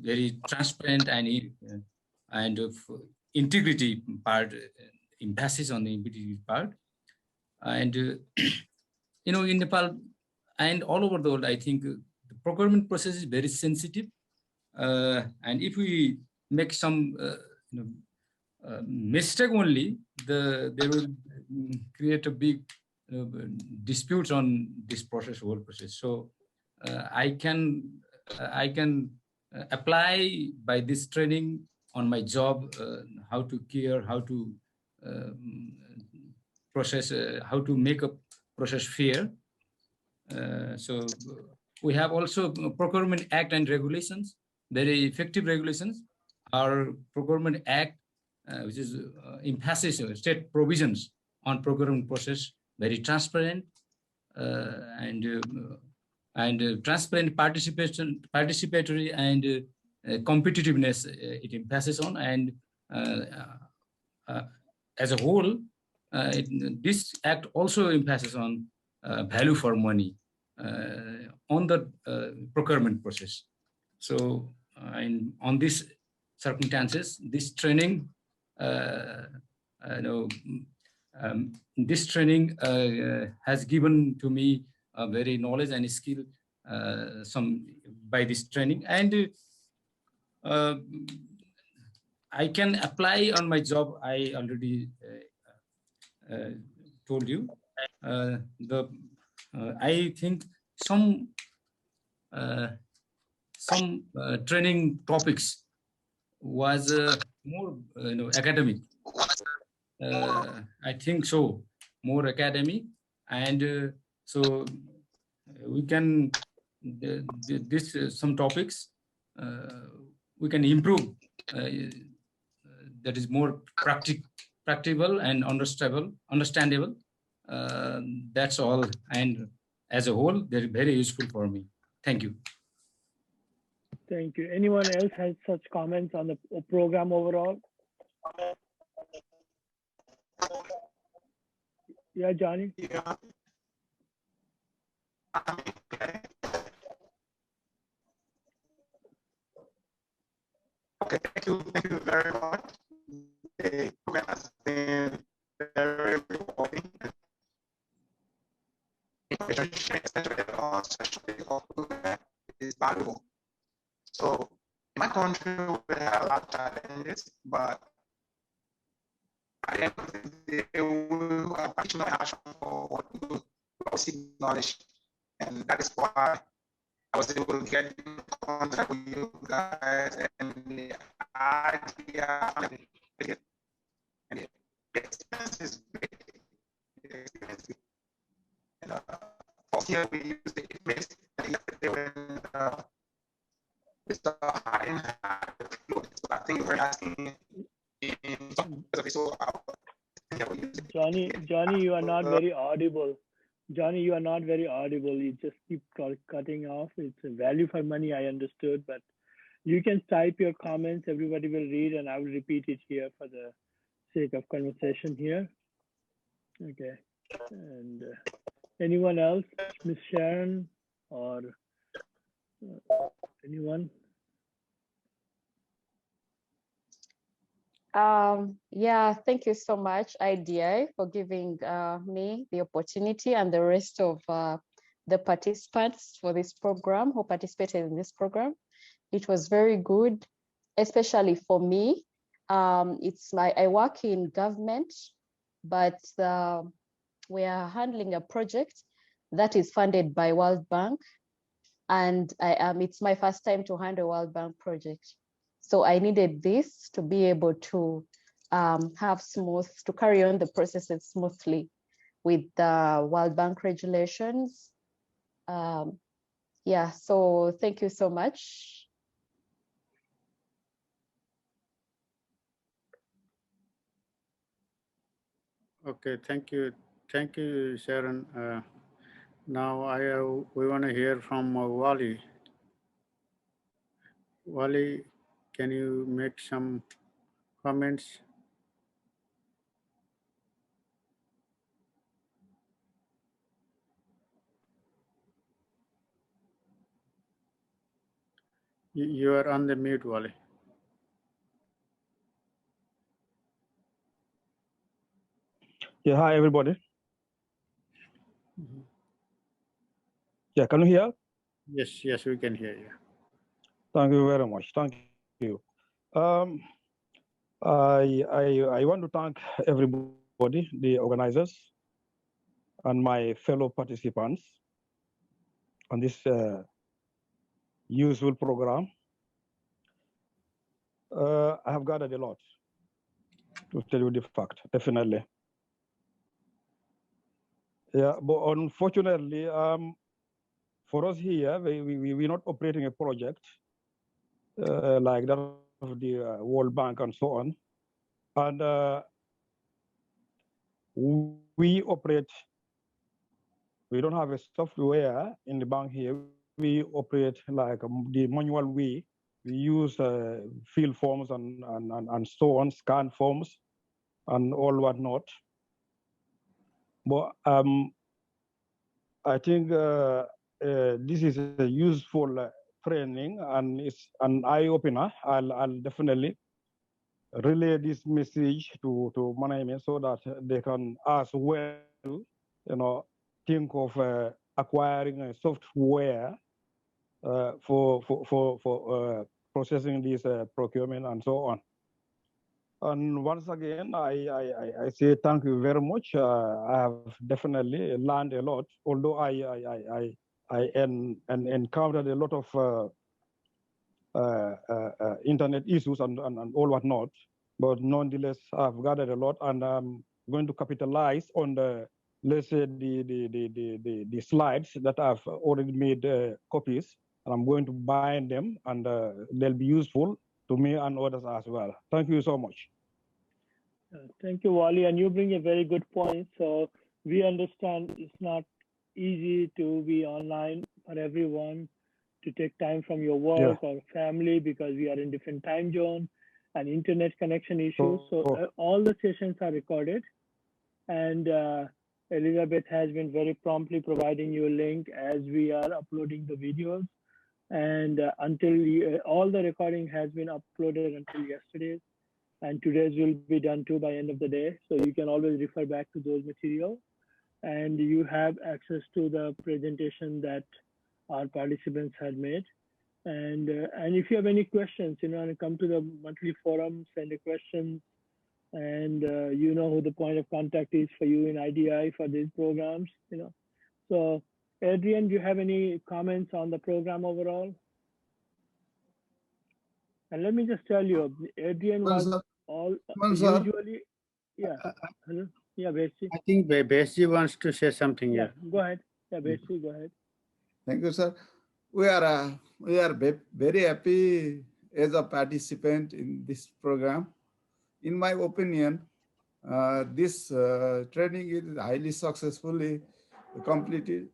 very transparent and integrity part, emphasis on the integrity part. And in Nepal and all over the world, I think the procurement process is very sensitive. And if we make some mistake only, there will create a big disputes on this whole process. So I can apply by this training on my job, how to care, how to process, how to make a process fair. So we have also Procurement Act and regulations, very effective regulations. Our Procurement Act, which is emphasis state provisions on procurement process, very transparent and transparent participatory and competitiveness it emphasis on. And as a whole, this act also emphasis on value for money on the procurement process. So and on these circumstances, this training, this training has given to me a very knowledge and skill by this training, and I can apply on my job. I already told you. I think some training topics was more academic. I think so, more academic, and so we can some topics we can improve that is more practical and understandable. That's all. And as a whole, they're very useful for me. Thank you. Thank you. Anyone else has such comments on the program overall? Yeah, Johnny? Yeah. Okay, thank you very much. The program has been very rewarding. Information sharing, especially of program, is valuable. So in my country, we have a lot of challenges, but I am particularly passion for what we do, seek knowledge, and that is why I was able to get in contact with you guys and the idea and the experience is great. And for here we use the image and the hiding. So I think we're asking Johnny, you are not very audible. Johnny, you are not very audible. You just keep cutting off. It's a value for money, I understood, but you can type your comments. Everybody will read, and I will repeat it here for the sake of conversation here. Okay. And anyone else? Ms. Sharon or anyone? Yeah, thank you so much, IDI, for giving me the opportunity and the rest of the participants for this program who participated in this program. It was very good, especially for me. I work in government, but we are handling a project that is funded by World Bank, and it's my first time to handle a World Bank project. So I needed this to be able to to carry on the processes smoothly with the World Bank regulations. Yeah, so thank you so much. Okay, thank you, Sharon. Now we want to hear from Wally. Wally, can you make some comments? You are on the mute, Wally. Yeah, hi everybody. Yeah, can you hear? Yes, we can hear you. Thank you very much. Thank you. I want to thank everybody, the organizers, and my fellow participants on this useful program. I have gathered a lot, to tell you the fact, definitely. Yeah, but unfortunately, for us here, we're not operating a project like that of the World Bank and so on. And we don't have a software in the bank here. We operate like the manual way. We use fill forms and so on, scan forms and all whatnot. But I think this is a useful training, and it's an eye-opener. I'll definitely relay this message to management so that they can as well, think of acquiring a software for processing this procurement and so on. And once again, I say thank you very much. I have definitely learned a lot, although I encountered a lot of internet issues and all whatnot, but nonetheless, I've gathered a lot, and I'm going to capitalize on the, let's say, the slides that I've already made copies, and I'm going to bind them, and they'll be useful to me and others as well. Thank you so much. Thank you, Wally. And you bring a very good point. So we understand it's not easy to be online for everyone, to take time from your work or family because we are in different time zones and internet connection issues. So all the sessions are recorded, and Elizabeth has been very promptly providing you a link as we are uploading the videos. And all the recording has been uploaded until yesterday, and today's will be done too by end of the day. So you can always refer back to those materials, and you have access to the presentation that our participants had made. And if you have any questions, and come to the monthly forum, send a question, and you know who the point of contact is for you in IDI for these programs. So Adrian, do you have any comments on the program overall? And let me just tell you, Adrian was usually, yeah. Hello? Yeah, Besi. I think Besi wants to say something here. Go ahead. Yeah, Besi, go ahead. Thank you, sir. We are very happy as a participant in this program. In my opinion, this training is highly successfully completed.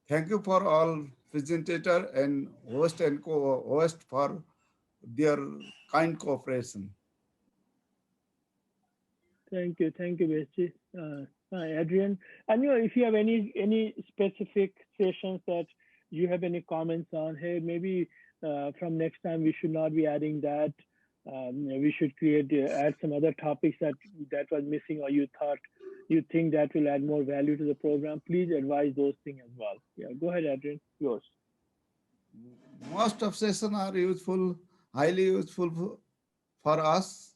Thank you for all presentator and host and co-host for their kind cooperation. Thank you, Betsy. Adrian, and if you have any specific sessions that you have any comments on, hey, maybe from next time we should not be adding that. We should add some other topics that was missing, or you think that will add more value to the program. Please advise those things as well. Yeah, go ahead, Adrian. Yours. Most of sessions are useful, highly useful for us,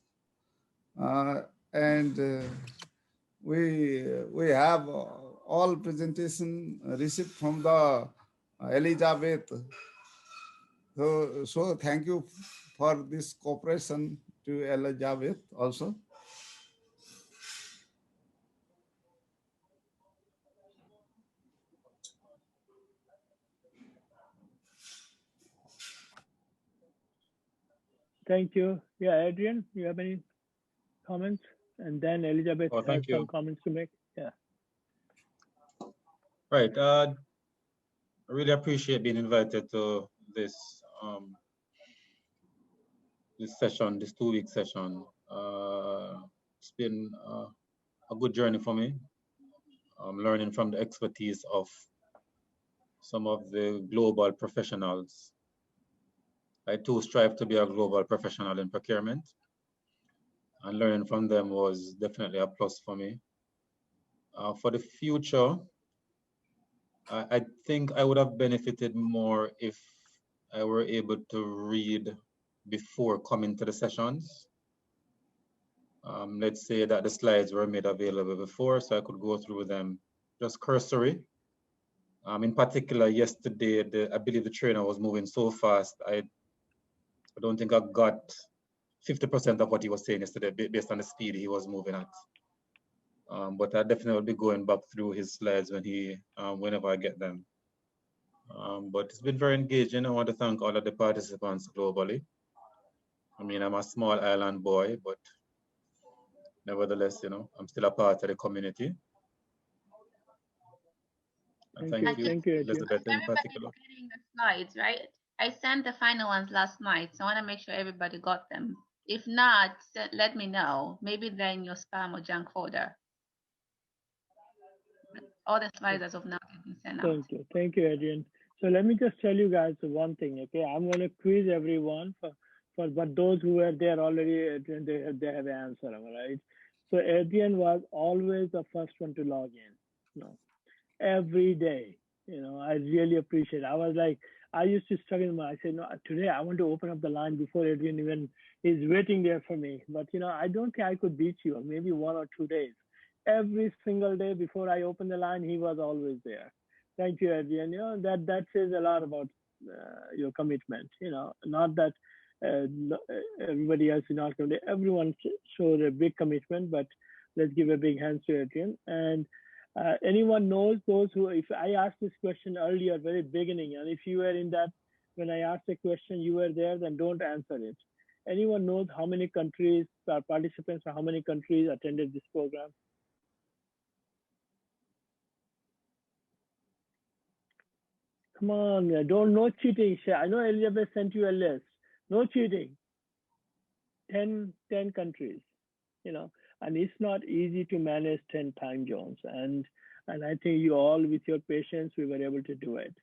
and we have all presentation received from the Elizabeth. So thank you for this cooperation to Elizabeth also. Thank you. Yeah, Adrian, you have any comments? And then Elizabeth has some comments to make. Yeah. Right. I really appreciate being invited to this this session, this 2-week session. It's been a good journey for me. I'm learning from the expertise of some of the global professionals. I too strive to be a global professional in procurement, and learning from them was definitely a plus for me. For the future, I think I would have benefited more if I were able to read before coming to the sessions. Let's say that the slides were made available before, so I could go through them just cursory. In particular, yesterday, I believe the trainer was moving so fast. I don't think I got 50% of what he was saying yesterday based on the speed he was moving at. But I definitely will be going back through his slides whenever I get them. But it's been very engaging. I want to thank all of the participants globally. I mean, I'm a small island boy, but nevertheless, I'm still a part of the community. And thank you, Elizabeth, in particular. Getting the slides, right? I sent the final ones last night, so I want to make sure everybody got them. If not, let me know. Maybe they're in your spam or junk folder. All the slides as of now have been sent out. Thank you, Adrian. So let me just tell you guys one thing, okay? I'm going to quiz everyone, but those who are there already, Adrian, they have an answer, right? So Adrian was always the first one to log in, every day. I really appreciate it. I used to struggle. I said, no, today I want to open up the line before Adrian even is waiting there for me. But, I don't think I could beat you, or maybe 1 or 2 days. Every single day before I opened the line, he was always there. Thank you, Adrian. That says a lot about your commitment. Not that everybody else is not committed. Everyone showed a big commitment, but let's give a big hand to Adrian. And anyone knows those who, if I asked this question earlier, very beginning, and if you were in that, when I asked the question, you were there, then don't answer it. Anyone knows how many countries, participants or how many countries attended this program? Come on, don't, no cheating. I know Elizabeth sent you a list. No cheating. 10 countries, and it's not easy to manage 10 time zones. And I think you all, with your patience, we were able to do it.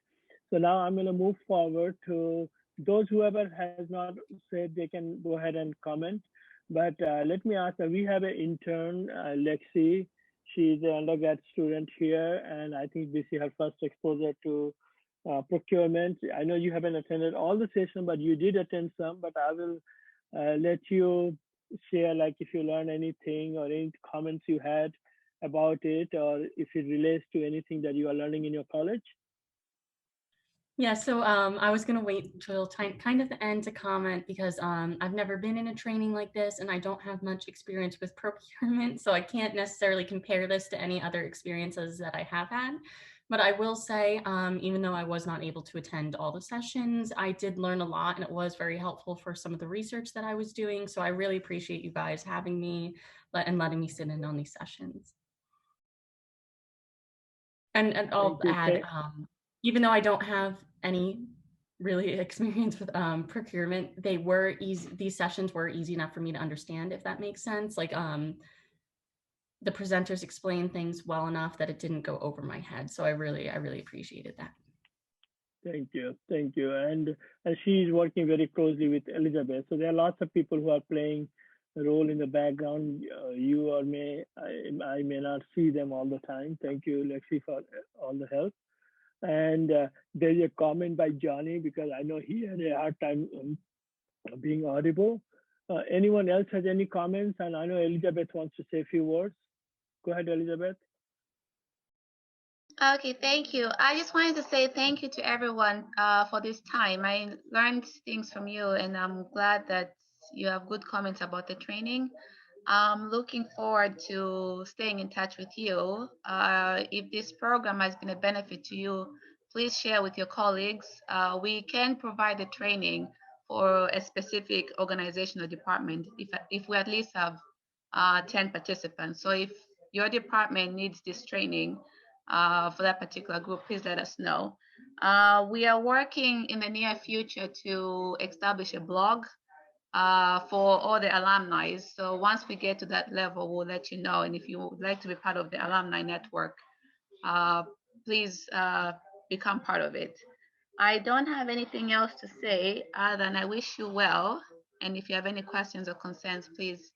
So now I'm going to move forward to those whoever has not said, they can go ahead and comment. But let me ask, we have an intern, Lexi. She's an undergrad student here, and I think this is her first exposure to procurement. I know you haven't attended all the sessions, but you did attend some. But I will let you share, like if you learn anything or any comments you had about it, or if it relates to anything that you are learning in your college. Yeah, so I was gonna wait till kind of the end to comment because I've never been in a training like this and I don't have much experience with procurement, so I can't necessarily compare this to any other experiences that I have had. But I will say, even though I was not able to attend all the sessions, I did learn a lot and it was very helpful for some of the research that I was doing. So I really appreciate you guys having me and letting me sit in on these sessions. And I'll add, even though I don't have any really experience with procurement, they were easy. These sessions were easy enough for me to understand, if that makes sense. Like the presenters explained things well enough that it didn't go over my head. So I really appreciated that. Thank you. And she's working very closely with Elizabeth. So there are lots of people who are playing a role in the background. You or I may not see them all the time. Thank you, Lexi, for all the help. And there's a comment by Johnny, because I know he had a hard time being audible. Anyone else has any comments? And I know Elizabeth wants to say a few words. Go ahead, Elizabeth. Okay, thank you. I just wanted to say thank you to everyone for this time. I learned things from you, and I'm glad that you have good comments about the training. I'm looking forward to staying in touch with you. If this program has been a benefit to you, please share with your colleagues. We can provide the training for a specific organization or department if we at least have 10 participants. So if your department needs this training for that particular group, please let us know. We are working in the near future to establish a blog for all the alumni. So once we get to that level, we'll let you know. And if you would like to be part of the alumni network, please become part of it. I don't have anything else to say other than I wish you well. And if you have any questions or concerns, please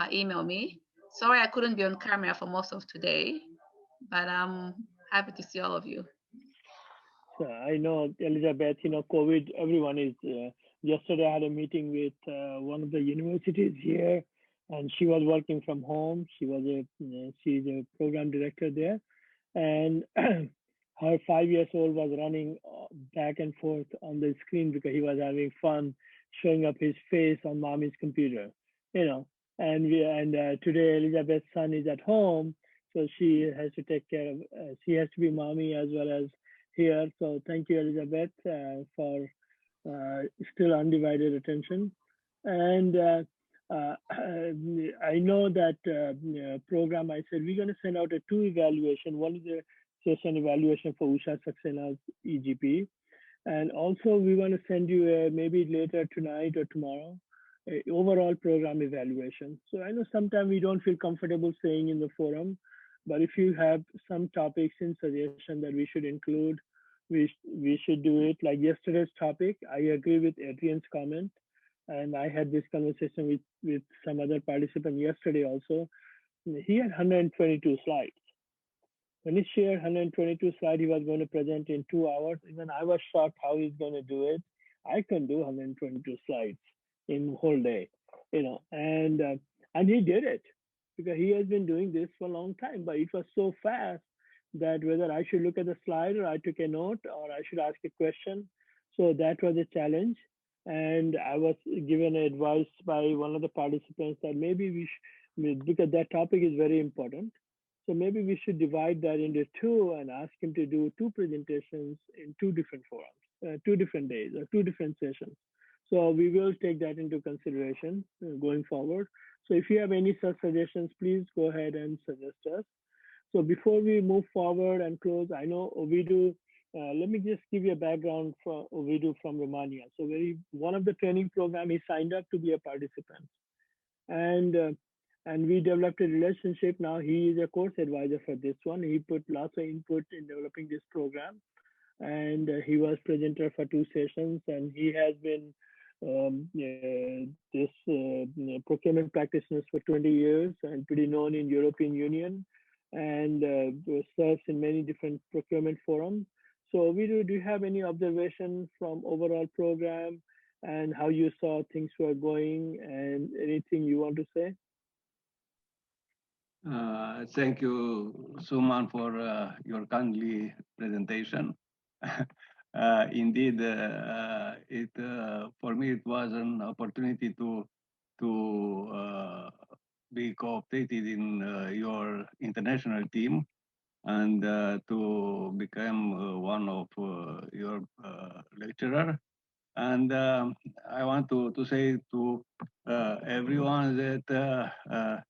email me. Sorry I couldn't be on camera for most of today, but I'm happy to see all of you. So I know, Elizabeth, COVID, everyone is, yesterday I had a meeting with one of the universities here, and she was working from home. She's a program director there. And her 5-year-old was running back and forth on the screen because he was having fun showing up his face on mommy's computer, And today Elizabeth's son is at home, so she has to take care of. She has to be mommy as well as here. So thank you, Elizabeth, for still undivided attention. And I know that program. I said we're going to send out a 2 evaluation. One is a session evaluation for Usha Saxena's EGP, and also we want to send you maybe later tonight or tomorrow overall program evaluation. So I know sometimes we don't feel comfortable saying in the forum, but if you have some topics in suggestion that we should include, we should do it. Like yesterday's topic, I agree with Adrian's comment, and I had this conversation with some other participant yesterday also. He had 122 slides. When he shared 122 slides, he was going to present in 2 hours. Even I was shocked how he's going to do it. I can do 122 slides in whole day, and he did it because he has been doing this for a long time. But it was so fast that whether I should look at the slide or I took a note or I should ask a question. So that was a challenge. And I was given advice by one of the participants that maybe we should, because that topic is very important. So maybe we should divide that into 2 and ask him to do 2 presentations in 2 different forums, 2 different days or 2 different sessions. So we will take that into consideration going forward. So if you have any such suggestions, please go ahead and suggest us. So before we move forward and close, I know Ovidu, let me just give you a background for Ovidu from Romania. So one of the training program, he signed up to be a participant. And we developed a relationship. Now he is a course advisor for this one. He put lots of input in developing this program, and he was presenter for 2 sessions, and he has been this procurement practitioners for 20 years and pretty known in European Union, and serves in many different procurement forums. So Vidu, do you have any observation from overall program and how you saw things were going, and anything you want to say? Thank you, Suman, for your kindly presentation. Indeed, for me it was an opportunity to be co-opted in your international team and to become one of your lecturer. And I want to say to everyone that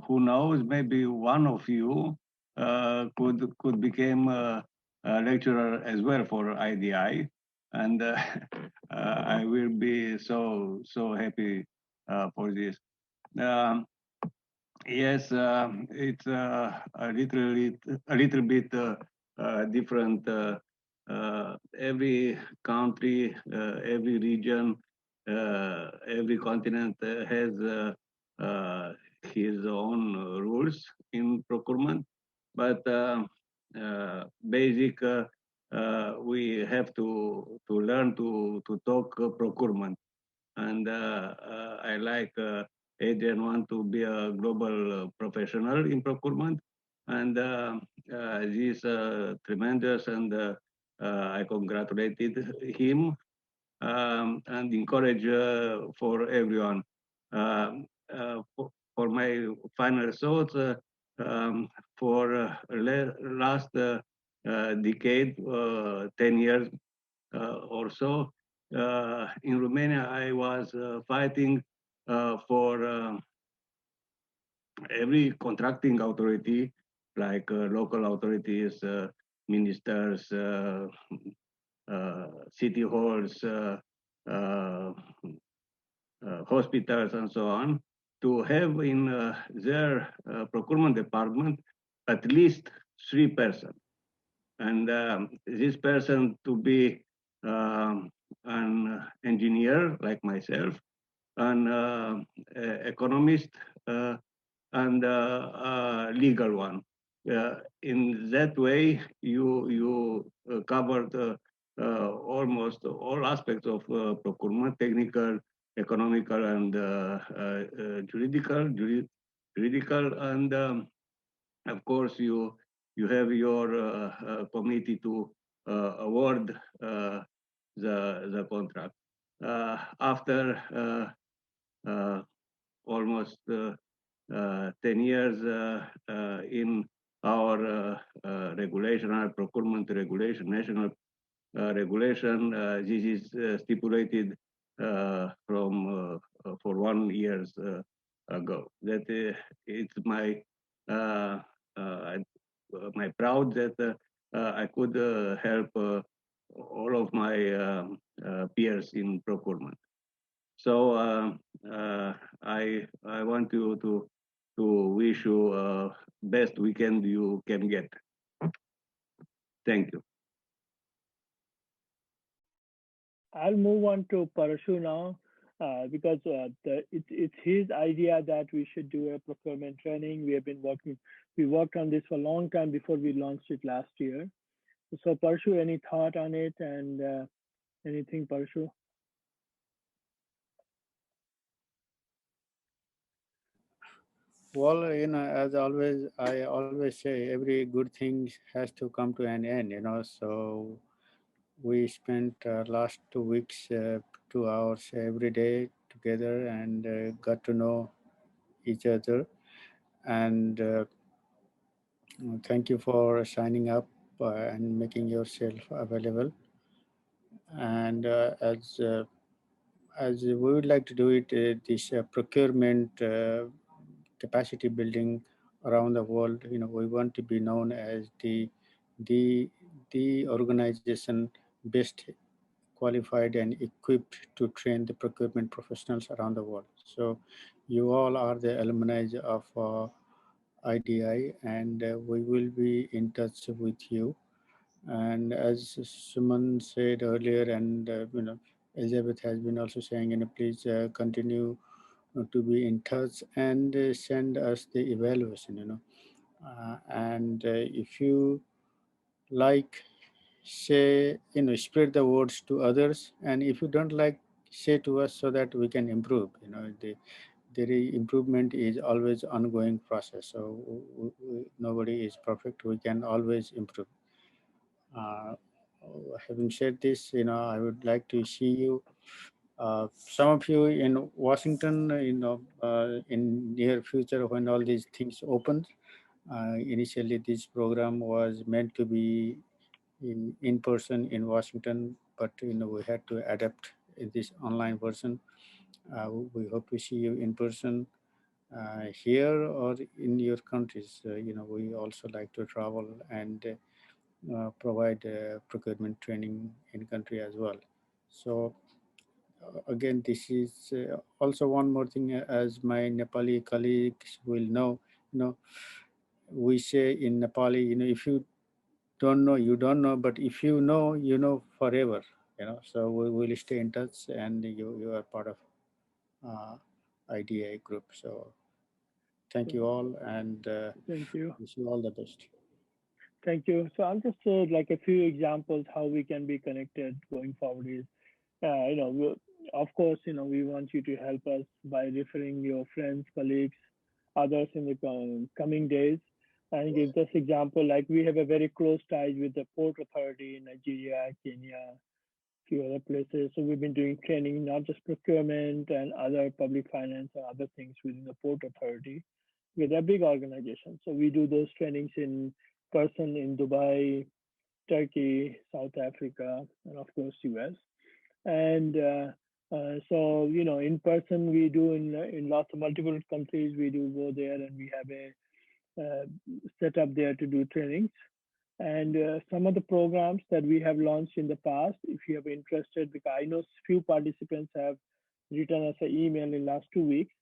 who knows, maybe one of you could become a lecturer as well for IDI, and I will be so happy for this. Yes, it's a little bit different. Every country, every region, every continent has his own rules in procurement, but basic we have to learn to talk procurement, and I like Adrian want to be a global professional in procurement, and this tremendous, and I congratulated him and encourage for everyone. For my final thoughts, for last decade, 10 years or so, in Romania, I was fighting for every contracting authority, like local authorities, ministers, city halls, hospitals, and so on, to have in their procurement department at least 3 persons. And this person to be an engineer like myself, an economist, and a legal one. In that way, you covered almost all aspects of procurement: technical, economical, and juridical, and of course you have your committee to award the contract. After almost 10 years in our regulation, our procurement regulation, national regulation, this is stipulated from for 1 year ago. That it's my my proud that I could help all of my peers in procurement. So I want to wish you best weekend you can get. Thank you. I'll move on to Parashu now, because it's his idea that we should do a procurement training. We worked on this for a long time before we launched it last year. So Parashu, any thought on it, and anything, Parashu? Well, as always, I always say every good thing has to come to an end, So we spent last 2 weeks, 2 hours every day together, and got to know each other. And thank you for signing up and making yourself available. And as as we would like to do it, this procurement capacity building around the world. We want to be known as the the organization best qualified and equipped to train the procurement professionals around the world. So you all are the alumni of IDI, and we will be in touch with you. And as Suman said earlier, and Elizabeth has been also saying, please continue to be in touch and send us the evaluation. And if you like, say, spread the words to others, and if you don't like, say to us so that we can improve. The improvement is always ongoing process, so nobody is perfect. We can always improve. uh, Having said this, I would like to see you, some of you in Washington, in near future when all these things open. Initially this program was meant to be in person in Washington, but we had to adapt in this online version. We hope to see you in person here or in your countries. We also like to travel and provide procurement training in country as well. So again, this is also one more thing, as my Nepali colleagues will know. We say in Nepali, if you don't know, you don't know, but if you know forever. So we will stay in touch, and you are part of IDI group. So thank you all, and Thank you. wish you all the best. Thank you. So I'll just say like a few examples how we can be connected going forward is, of course, we want you to help us by referring your friends, colleagues, others in the coming days. And give this example, like we have a very close ties with the Port Authority in Nigeria, Kenya, few other places. So we've been doing training, not just procurement and other public finance and other things within the Port Authority. With a big organization. So we do those trainings in person in Dubai, Turkey, South Africa, and of course US. And so in person we do in lots of multiple countries. We do go there, and we have a set up there to do trainings. And some of the programs that we have launched in the past, if you are interested, because I know few participants have written us an email in last 2 weeks.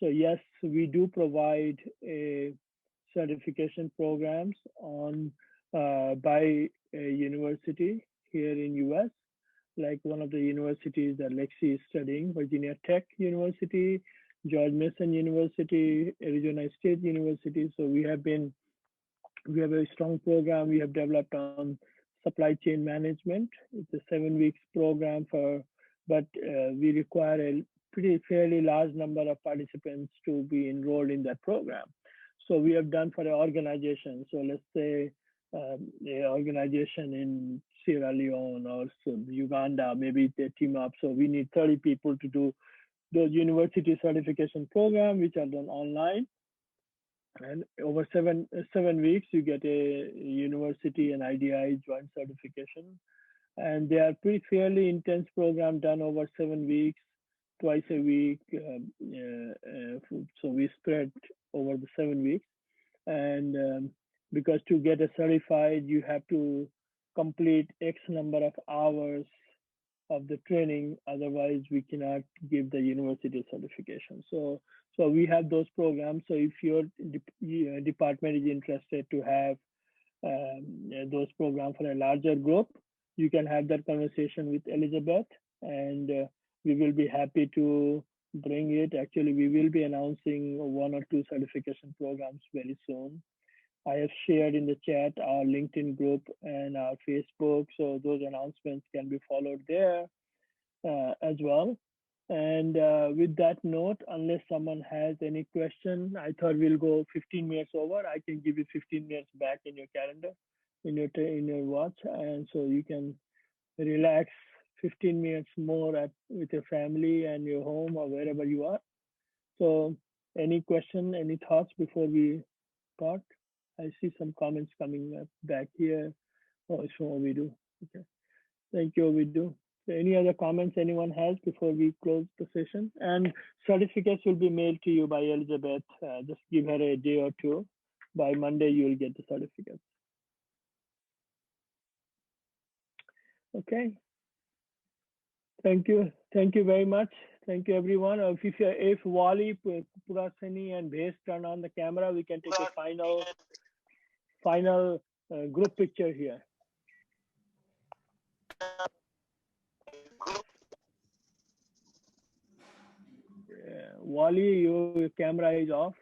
So yes, we do provide a certification programs on by a university here in US, like one of the universities that Lexi is studying, Virginia Tech University, George Mason University, Arizona State University. So we have a strong program we have developed on supply chain management. It's a 7 weeks program but we require a fairly large number of participants to be enrolled in that program. So we have done for an organization. So let's say an organization in Sierra Leone or Uganda, maybe they team up. So we need 30 people to do those university certification program, which are done online. And over 7 weeks, you get a university and IDI joint certification. And they are pretty fairly intense program done over 7 weeks, twice a week. So we spread over the 7 weeks. And because to get a certified, you have to complete X number of hours of the training. Otherwise, we cannot give the university certification. So we have those programs. So if your department is interested to have those programs for a larger group, you can have that conversation with Elizabeth, and we will be happy to bring it. Actually, we will be announcing 1 or 2 certification programs very soon. I have shared in the chat our LinkedIn group and our Facebook, so those announcements can be followed there as well. And with that note, unless someone has any question, I thought we'll go 15 minutes over. I can give you 15 minutes back in your calendar, in your watch, and so you can relax 15 minutes more with your family and your home or wherever you are. So any question, any thoughts before we start? I see some comments coming up back here. Oh, it's from Ovidu. Okay. Thank you, Ovidu. So any other comments anyone has before we close the session? And certificates will be mailed to you by Elizabeth. Just give her a day or two. By Monday, you will get the certificates. Okay. Thank you. Thank you very much. Thank you, everyone. If Wally, Purasani, and Bhes turn on the camera, we can take a final group picture here. Yeah. Wally, your camera is off.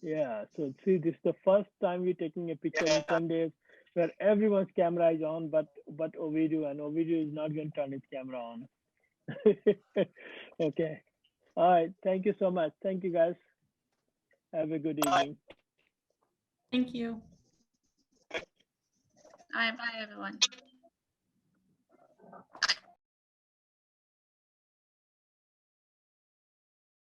Yeah, so see, this is the first time we're taking a picture in 10 days where everyone's camera is on, but Ovidio, and Ovidio is not going to turn his camera on. Okay. All right. Thank you so much. Thank you, guys. Have a good evening. Thank you. All right, bye, everyone.